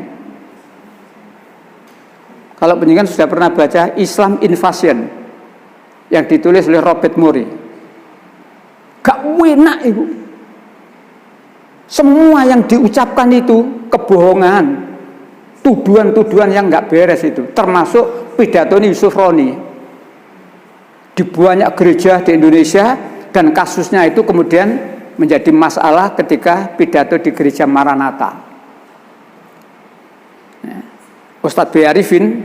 Kalau penjenengan sudah pernah baca Islam Invasion yang ditulis oleh Robert Murray, gak enak itu. Semua yang diucapkan itu kebohongan, tuduhan-tuduhan yang gak beres itu, termasuk pidato Yusuf Roni di banyak gereja di Indonesia, dan kasusnya itu kemudian menjadi masalah ketika pidato di gereja Maranatha. Ustadz B. Arifin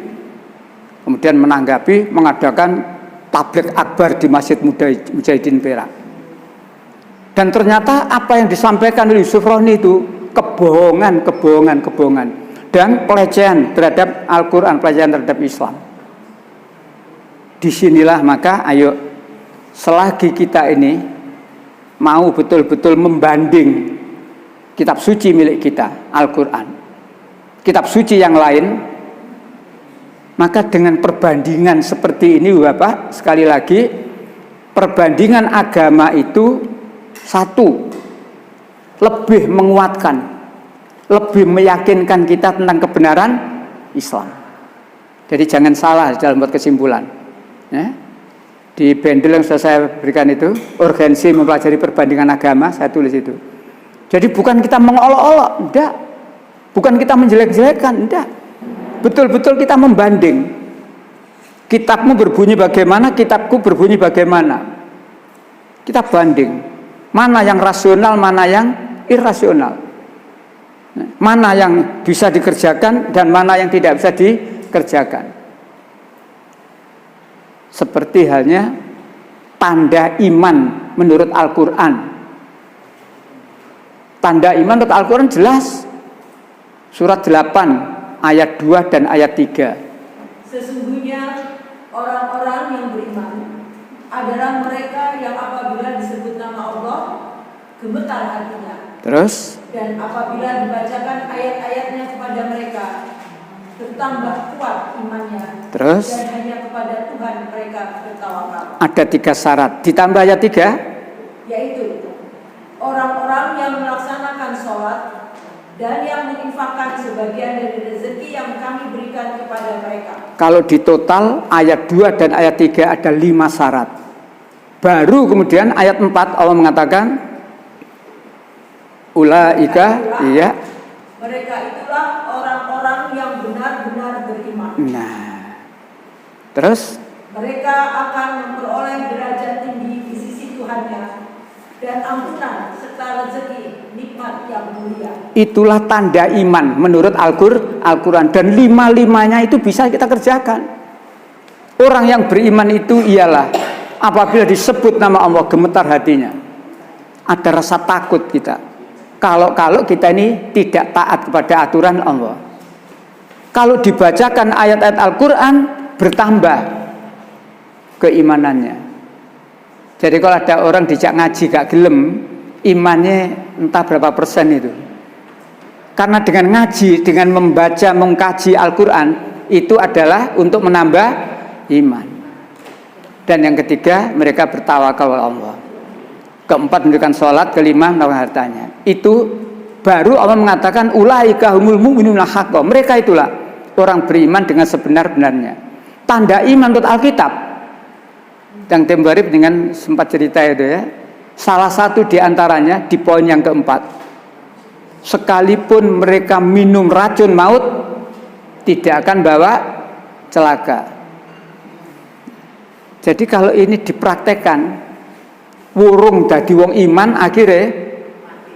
kemudian menanggapi, mengadakan tabligh akbar di Masjid Mujahidin Perak. Dan ternyata apa yang disampaikan oleh Yusuf Roni itu kebohongan dan pelecehan terhadap Al-Quran, pelecehan terhadap Islam. Disinilah maka ayo, selagi kita ini mau betul-betul membanding kitab suci milik kita, Al-Quran, kitab suci yang lain, maka dengan perbandingan seperti ini Bapak, sekali lagi perbandingan agama itu satu, lebih menguatkan, lebih meyakinkan kita tentang kebenaran Islam. Jadi jangan salah dalam buat kesimpulan. Ya. Di bendel yang sudah saya berikan itu, urgensi mempelajari perbandingan agama, saya tulis itu. Jadi bukan kita mengolok-olok, enggak. Bukan kita menjelek-jelekan, enggak. Betul-betul kita membanding. Kitabmu berbunyi bagaimana, kitabku berbunyi bagaimana. Kita banding. Mana yang rasional, mana yang irasional. Mana yang bisa dikerjakan dan mana yang tidak bisa dikerjakan. Seperti halnya tanda iman menurut Al-Quran. Tanda iman menurut Al-Quran jelas. Surat 8 ayat 2 dan ayat 3. Sesungguhnya orang-orang yang beriman adalah mereka yang apabila disebut nama Allah gemetar hatinya. Terus? Dan apabila dibacakan ayat-ayatnya kepada mereka bertambah kuat imannya. Terus? Dan hanya kepada Tuhan mereka bertawakal. Ada 3 syarat. Ditambah ayat 3. Yaitu orang-orang yang melaksanakan sholat dan yang menginfakkan sebagian dari rezeki yang kami berikan kepada mereka. Kalau di total ayat 2 dan ayat 3 ada 5 syarat. Baru kemudian ayat 4 Allah mengatakan ulaika, iya. Mereka itulah orang-orang yang benar-benar beriman. Nah, terus? Mereka akan memperoleh derajat tinggi di sisi Tuhannya dan ampunan serta rezeki nikmat yang mulia. Itulah tanda iman menurut Al-Quran. Dan 5-5-nya itu bisa kita kerjakan. Orang yang beriman itu ialah apabila disebut nama Allah gemetar hatinya. Ada rasa takut kita. Kalau kita ini tidak taat kepada aturan Allah. Kalau dibacakan ayat-ayat Al-Quran bertambah keimanannya. Jadi kalau ada orang dijak ngaji gak gelem, imannya entah berapa persen itu. Karena dengan ngaji, dengan membaca, mengkaji Al-Quran, itu adalah untuk menambah iman. Dan yang ketiga, mereka bertawakal kepada Allah. Keempat, mendirikan sholat. Kelima, melakukan hartanya. Itu baru Allah mengatakan ulaika humul mu'minuna haqqan. Mereka itulah orang beriman dengan sebenar-benarnya. Tanda iman menurut Alkitab yang tembarip dengan sempat cerita itu ya. Salah satu diantaranya di poin yang keempat, sekalipun mereka minum racun maut tidak akan bawa celaka. Jadi kalau ini dipraktekkan, wurung dadi wong iman akhirnya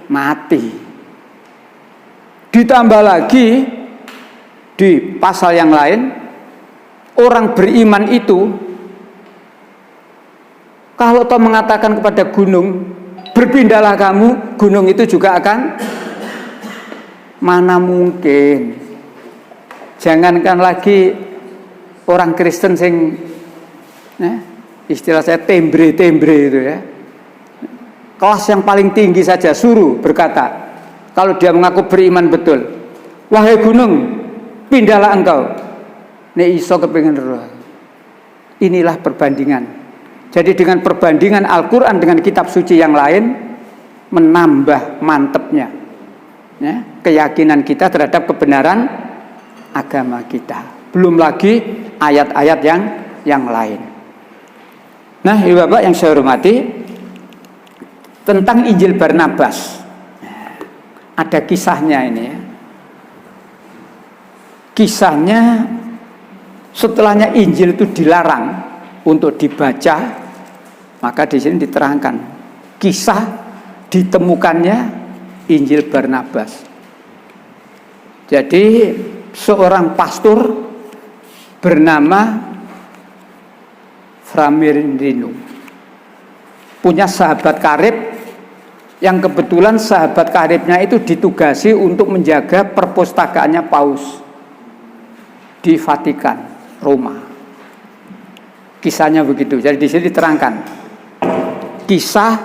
mati. Ditambah lagi di pasal yang lain, orang beriman itu kalau toh mengatakan kepada gunung, berpindahlah kamu, gunung itu juga akan, mana mungkin. Jangankan lagi orang Kristen sing istilah saya tembre itu ya. Kelas yang paling tinggi saja suruh berkata, kalau dia mengaku beriman betul, wahai gunung, pindahlah engkau. Nek iso kepengin roh. Inilah perbandingan. Jadi dengan perbandingan Al-Quran dengan kitab suci yang lain, menambah mantepnya ya, keyakinan kita terhadap kebenaran agama kita. Belum lagi ayat-ayat yang lain. Nah, ibu bapak yang saya hormati, tentang Injil Barnabas, ada kisahnya ini ya. Kisahnya setelahnya Injil itu dilarang untuk dibaca, maka di sini diterangkan kisah ditemukannya Injil Barnabas. Jadi seorang pastor bernama Framirindino punya sahabat karib yang kebetulan sahabat karibnya itu ditugasi untuk menjaga perpustakaannya Paus di Vatikan, Roma. Kisahnya begitu. Jadi di sini diterangkan kisah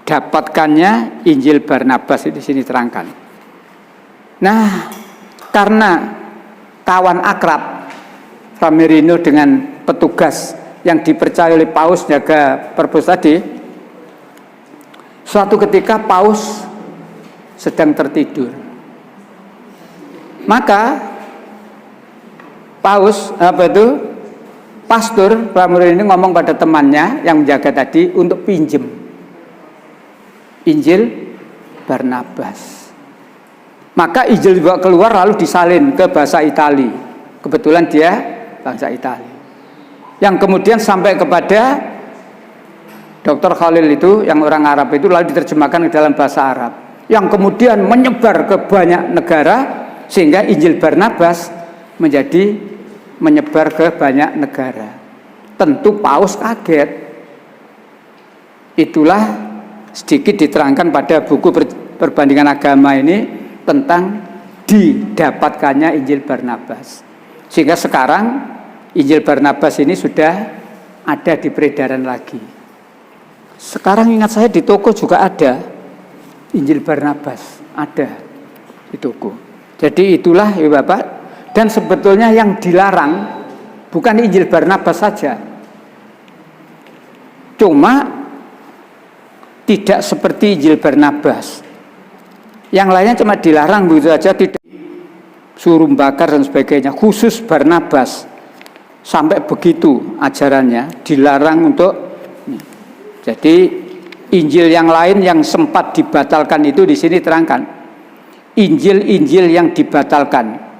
didapatkannya Injil Barnabas di sini terangkan. Nah, karena kawan akrab Framirino dengan petugas yang dipercaya oleh Paus jaga perpus tadi, suatu ketika Paus sedang tertidur. Maka pastor Framirino ini ngomong pada temannya yang menjaga tadi untuk pinjem Injil Barnabas. Maka Injil dibawa keluar lalu disalin ke bahasa Itali. Kebetulan dia bangsa Italia. Yang kemudian sampai kepada Dr. Khalil itu, yang orang Arab itu, lalu diterjemahkan ke dalam bahasa Arab. Yang kemudian menyebar ke banyak negara, sehingga Injil Barnabas menyebar ke banyak negara. Tentu Paus kaget. Itulah sedikit diterangkan pada buku perbandingan agama ini tentang didapatkannya Injil Barnabas. Sehingga sekarang Injil Barnabas ini sudah ada di peredaran lagi. Sekarang ingat saya di toko juga ada Injil Barnabas, ada di toko. Jadi itulah ya Bapak. Dan sebetulnya yang dilarang bukan Injil Barnabas saja. Cuma tidak seperti Injil Barnabas. Yang lainnya cuma dilarang begitu saja, tidak suruh bakar dan sebagainya. Khusus Barnabas sampai begitu ajarannya, dilarang untuk. Jadi Injil yang lain yang sempat dibatalkan itu di sini terangkan. Injil-injil yang dibatalkan.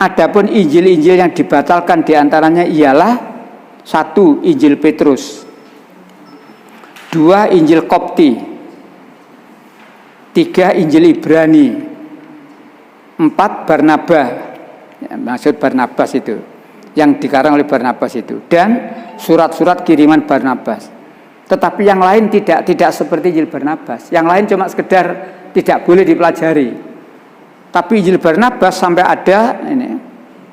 Adapun Injil-injil yang dibatalkan diantaranya ialah 1. Injil Petrus, 2. Injil Kopti, 3. Injil Ibrani, 4. Barnabas, ya, maksud Barnabas itu, yang dikarang oleh Barnabas itu, dan surat-surat kiriman Barnabas. Tetapi yang lain tidak seperti Injil Barnabas. Yang lain cuma sekedar tidak boleh dipelajari. Tapi Injil Barnabas sampai ada ini,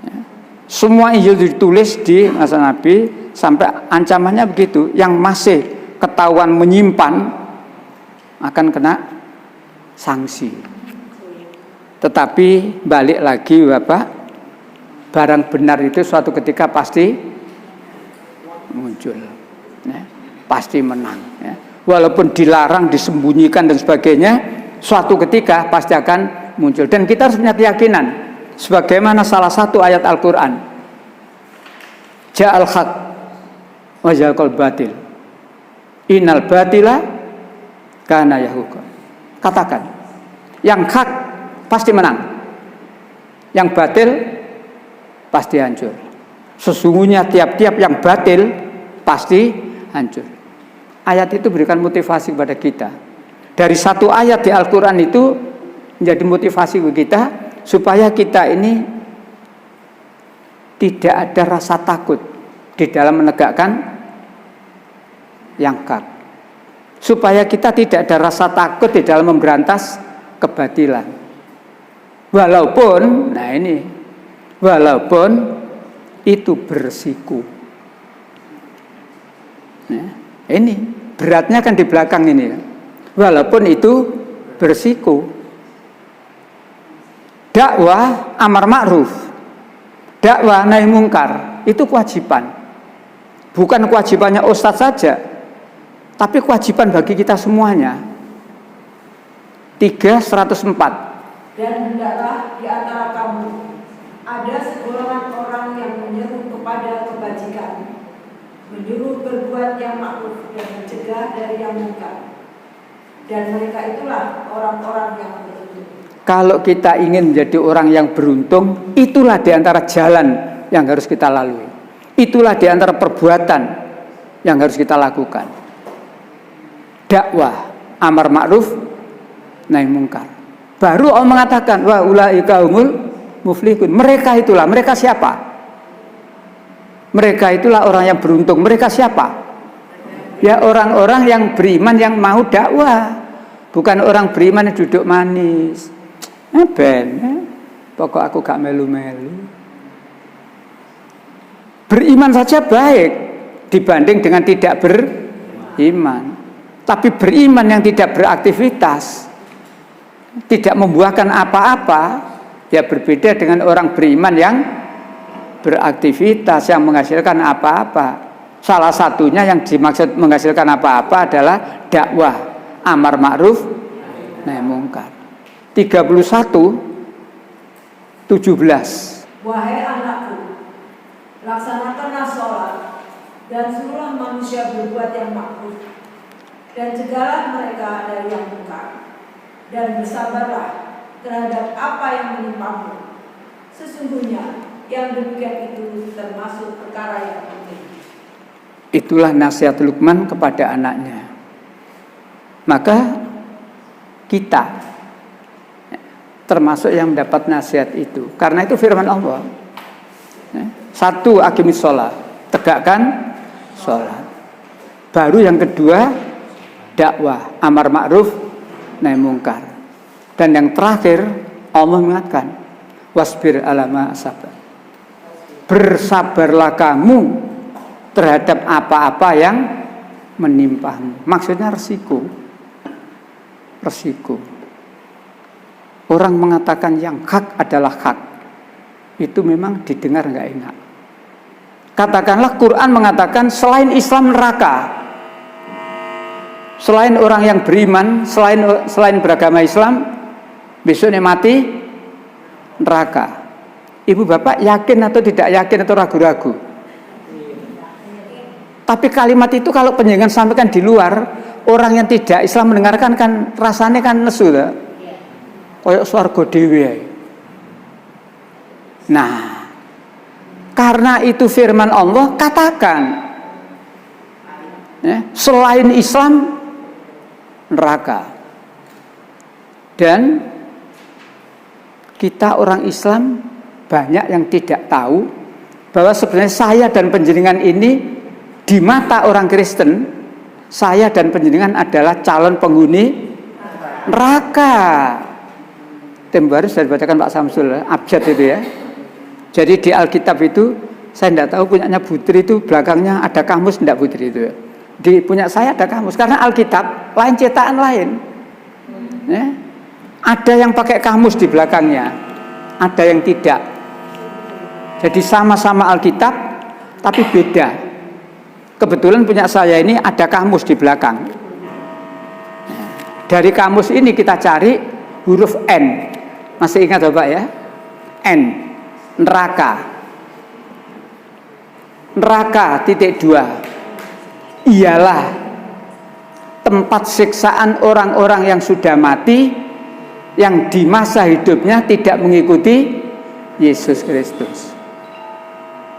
ya, semua Injil ditulis di masa Nabi, sampai ancamannya begitu. Yang masih ketahuan menyimpan akan kena sanksi. Tetapi balik lagi Bapak, barang benar itu suatu ketika pasti muncul, ya, pasti menang, ya. Walaupun dilarang, disembunyikan dan sebagainya, suatu ketika pasti akan muncul. Dan kita harus punya keyakinan, sebagaimana salah satu ayat Al-Quran, Ja'al haq wa zaqal batil, innal batila kana yahuqa. Katakan, yang hak pasti menang, yang batil pasti hancur. Sesungguhnya tiap-tiap yang batil pasti hancur. Ayat itu berikan motivasi kepada kita. Dari satu ayat di Al-Quran itu menjadi motivasi bagi kita, supaya kita ini tidak ada rasa takut di dalam menegakkan yang hak. Supaya kita tidak ada rasa takut di dalam memberantas kebatilan. Walaupun itu bersiko. Nah, ini beratnya kan di belakang ini. Walaupun itu bersiko. Dakwah amar ma'ruf, dakwah nahi mungkar itu kewajiban. Bukan kewajibannya ustadz saja, tapi kewajiban bagi kita semuanya. 3:104. Dan hendaklah di antara kamu ada segolongan orang yang menyeru kepada kebajikan, menyuruh berbuat yang ma'ruf dan mencegah dari yang mungkar. Dan mereka itulah orang-orang yang beruntung. Kalau kita ingin menjadi orang yang beruntung, itulah di antara jalan yang harus kita lalui. Itulah di antara perbuatan yang harus kita lakukan. Dakwah amar ma'ruf nahi mungkar. Baru Allah mengatakan wa ulaika humul muflihun. Mereka itulah, mereka siapa? Mereka itulah orang yang beruntung. Mereka siapa? Ya orang-orang yang beriman, yang mau dakwah. Bukan orang beriman yang duduk manis. Pokok aku gak melu-melu. Beriman saja baik dibanding dengan tidak beriman. Tapi beriman yang tidak beraktivitas, tidak membuahkan apa-apa, ya berbeda dengan orang beriman yang beraktivitas, yang menghasilkan apa-apa. Salah satunya yang dimaksud menghasilkan apa-apa adalah dakwah amar ma'ruf nahi mungkar. 31:17. Wahai anakku, laksanakanlah sholat dan suruhlah manusia berbuat yang ma'ruf, dan cegahlah mereka dari yang mungkar, dan bersabarlah terhadap apa yang menimpamu. Sesungguhnya Yang demikian itu termasuk perkara yang penting. Itulah nasihat Luqman kepada anaknya. Maka kita termasuk yang mendapat nasihat itu. Karena itu firman Allah. Satu, aqimis sholat, tegakkan sholat. Baru yang kedua, dakwah, amar ma'ruf, nahi mungkar. Dan yang terakhir, Allah mengatakan, wasbir ala ma asaba. Bersabarlah kamu terhadap apa-apa yang menimpamu. Maksudnya resiko. Orang mengatakan yang hak adalah hak, itu memang didengar nggak enak. Katakanlah Quran mengatakan selain Islam neraka, selain orang yang beriman, selain beragama Islam, besoknya mati neraka. Ibu bapak yakin atau tidak yakin atau ragu-ragu? Tapi kalimat itu kalau penjenengan sampaikan di luar, orang yang tidak Islam mendengarkan kan rasanya kan nesu lah. Kayak swarga dhewe. Nah, karena itu firman Allah, katakan selain Islam neraka. Dan kita orang Islam banyak yang tidak tahu bahwa sebenarnya saya dan panjenengan ini di mata orang Kristen, saya dan panjenengan adalah calon penghuni neraka. Baru sudah dibacakan Pak Samsul, abjad itu ya. Jadi di Alkitab itu, saya tidak tahu punyanya Butri itu belakangnya ada kamus tidak Butri itu. Di punya saya ada kamus, karena Alkitab lain cetakan lain. Ya. Ada yang pakai kamus di belakangnya, ada yang tidak. Jadi sama-sama Alkitab, tapi beda. Kebetulan punya saya ini ada kamus di belakang. Dari kamus ini kita cari huruf N. Masih ingat Bapak ya? N. Neraka. Neraka (2) ialah tempat siksaan orang-orang yang sudah mati, yang di masa hidupnya tidak mengikuti Yesus Kristus.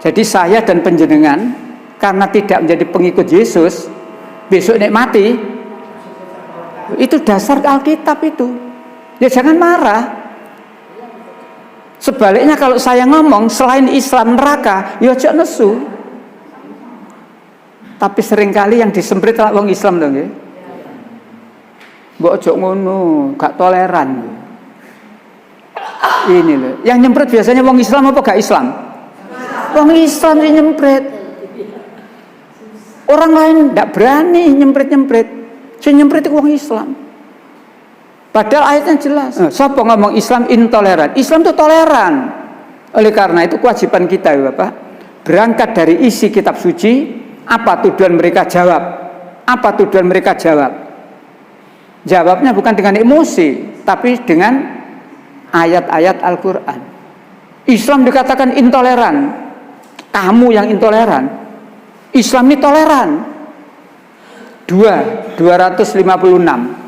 Jadi saya dan panjenengan karena tidak menjadi pengikut Yesus, besok nek mati, itu dasar Alkitab itu. Ya jangan marah. Sebaliknya kalau saya ngomong selain Islam neraka, ya aja nesu. Tapi seringkali yang disemprit lah wong Islam dong ya. Mbok ojo ngono, gak toleran. Ini loh, yang nyemprit biasanya wong Islam apa gak Islam? Wong Islam yang nyemprit. Orang lain ndak berani nyemprit-nyemprit. Sing nyemprit itu wong Islam. Padahal ayatnya jelas. Siapa ngomong Islam intoleran? Islam itu toleran. Oleh karena itu kewajiban kita ya Bapak, berangkat dari isi kitab suci, apa tujuan mereka jawab? Apa tujuan mereka jawab? Jawabnya bukan dengan emosi, tapi dengan ayat-ayat Al-Quran. Islam dikatakan intoleran. Kamu yang intoleran. Islam ini toleran. 256.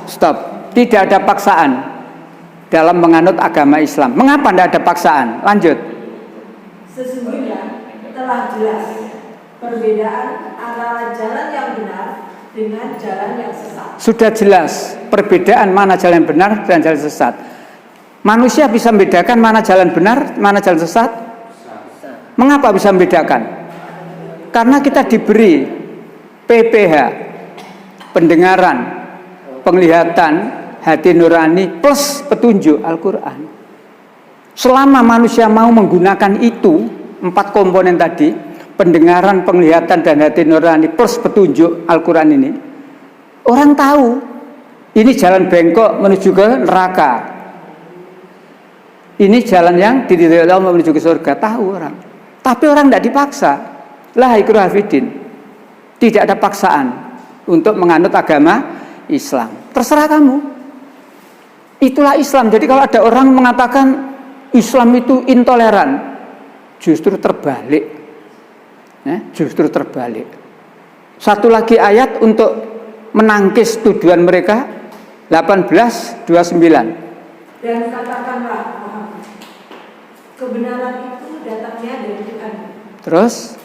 Stop. Tidak ada paksaan dalam menganut agama Islam. Mengapa tidak ada paksaan? Lanjut. Sesungguhnya telah jelas perbedaan antara jalan yang benar dengan jalan yang sesat. Sudah jelas perbedaan mana jalan benar dan jalan sesat. Manusia bisa membedakan mana jalan benar, mana jalan sesat? Mengapa bisa membedakan? Karena kita diberi PPH, pendengaran, penglihatan, hati nurani plus petunjuk Al-Quran. Selama manusia mau menggunakan itu 4 komponen tadi, pendengaran, penglihatan, dan hati nurani plus petunjuk Al-Quran ini, orang tahu ini jalan bengkok menuju ke neraka, ini jalan yang diridhoi Allah menuju ke surga, tahu orang. Tapi orang tidak dipaksa. La ikraha fiddin. Tidak ada paksaan untuk menganut agama Islam. Terserah kamu. Itulah Islam. Jadi kalau ada orang mengatakan Islam itu intoleran, justru terbalik. Justru terbalik. Satu lagi ayat untuk menangkis tuduhan mereka, 18:29. Dan katakanlah Muhammad, kebenaran itu datangnya dari Tuhan. Terus?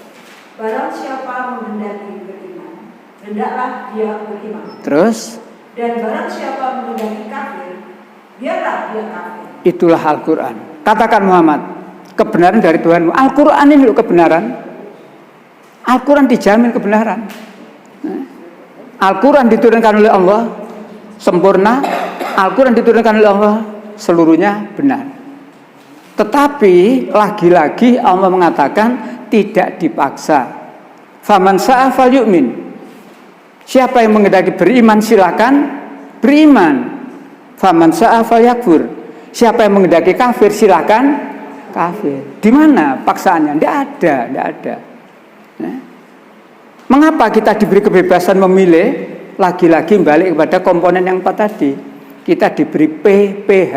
Barang siapa menghendaki beriman, hendaklah dia beriman. Terus? Dan barang siapa menghendaki kafir, biarlah dia kafir. Itulah Al-Quran. Katakan Muhammad, kebenaran dari Tuhanmu. Al-Quran ini loh kebenaran. Al-Quran dijamin kebenaran. Al-Quran diturunkan oleh Allah sempurna. Al-Quran diturunkan oleh Allah seluruhnya benar. Tetapi lagi-lagi Allah mengatakan tidak dipaksa. Faman sa'a falyu'min. Siapa yang menghendaki beriman silakan beriman. Faman sa'a falyakfur. Siapa yang menghendaki kafir silakan kafir. Di mana paksaannya? Tidak ada. Mengapa kita diberi kebebasan memilih? Lagi-lagi balik kepada komponen yang 4 tadi. Kita diberi PPH,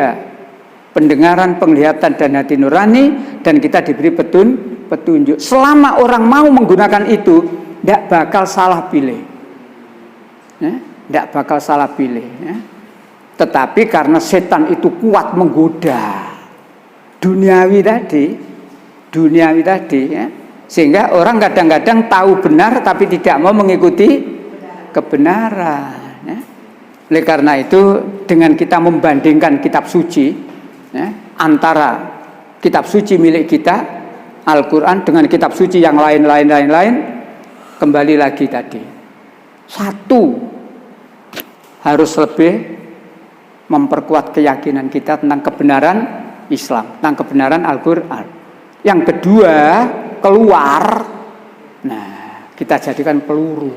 pendengaran, penglihatan, dan hati nurani, dan kita diberi petunjuk. Selama orang mau menggunakan itu, tidak bakal salah pilih. Tidak bakal salah pilih. Tetapi karena setan itu kuat menggoda duniawi tadi, sehingga orang kadang-kadang tahu benar tapi tidak mau mengikuti kebenaran. Oleh karena itu, dengan kita membandingkan kitab suci, antara kitab suci milik kita Al-Quran dengan kitab suci yang lain, kembali lagi tadi, satu harus lebih memperkuat keyakinan kita tentang kebenaran Islam, tentang kebenaran Al-Quran. Yang kedua, keluar, nah kita jadikan peluru.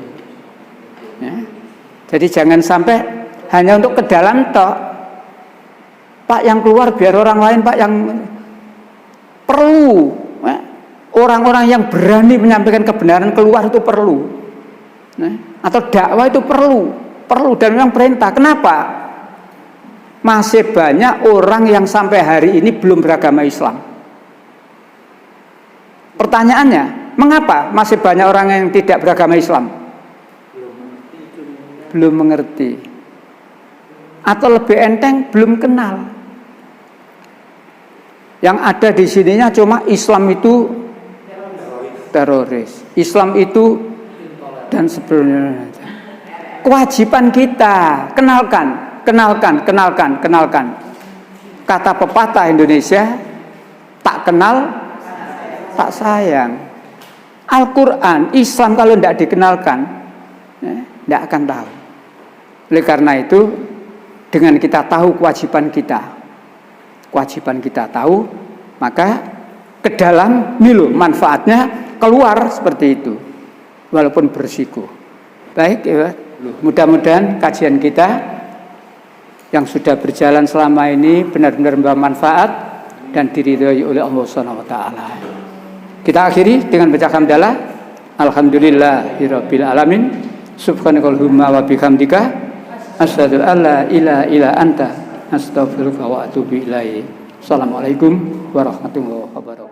Jadi jangan sampai hanya untuk ke dalam tok. Pak, yang keluar biar orang lain, Pak, yang perlu. Orang-orang yang berani menyampaikan kebenaran keluar itu perlu. Atau dakwah itu perlu dan memang perintah. Kenapa? Masih banyak orang yang sampai hari ini belum beragama Islam. Pertanyaannya, mengapa masih banyak orang yang tidak beragama Islam? Belum mengerti. Atau lebih enteng, belum kenal. Yang ada di sininya cuma Islam itu teroris, Islam itu dan sebelumnya. Kewajiban kita kenalkan. Kata pepatah Indonesia, tak kenal tak sayang. Al-Quran, Islam kalau tidak dikenalkan, tidak akan tahu. Oleh karena itu, dengan kita tahu kewajiban kita tahu, maka ke dalam manfaatnya keluar seperti itu, walaupun berisiko. Baik, ya. Mudah-mudahan kajian kita yang sudah berjalan selama ini benar-benar membawa manfaat dan diridhoi oleh Allah Subhanahu wa taala. Kita akhiri dengan baca hamdalah. Alhamdulillahirabbil alamin. Subhanakallahumma wa bihamdika asyhadu an la ilaha illa anta astaghfiruka wa atubu ilaik. Assalamualaikum warahmatullahi wabarakatuh.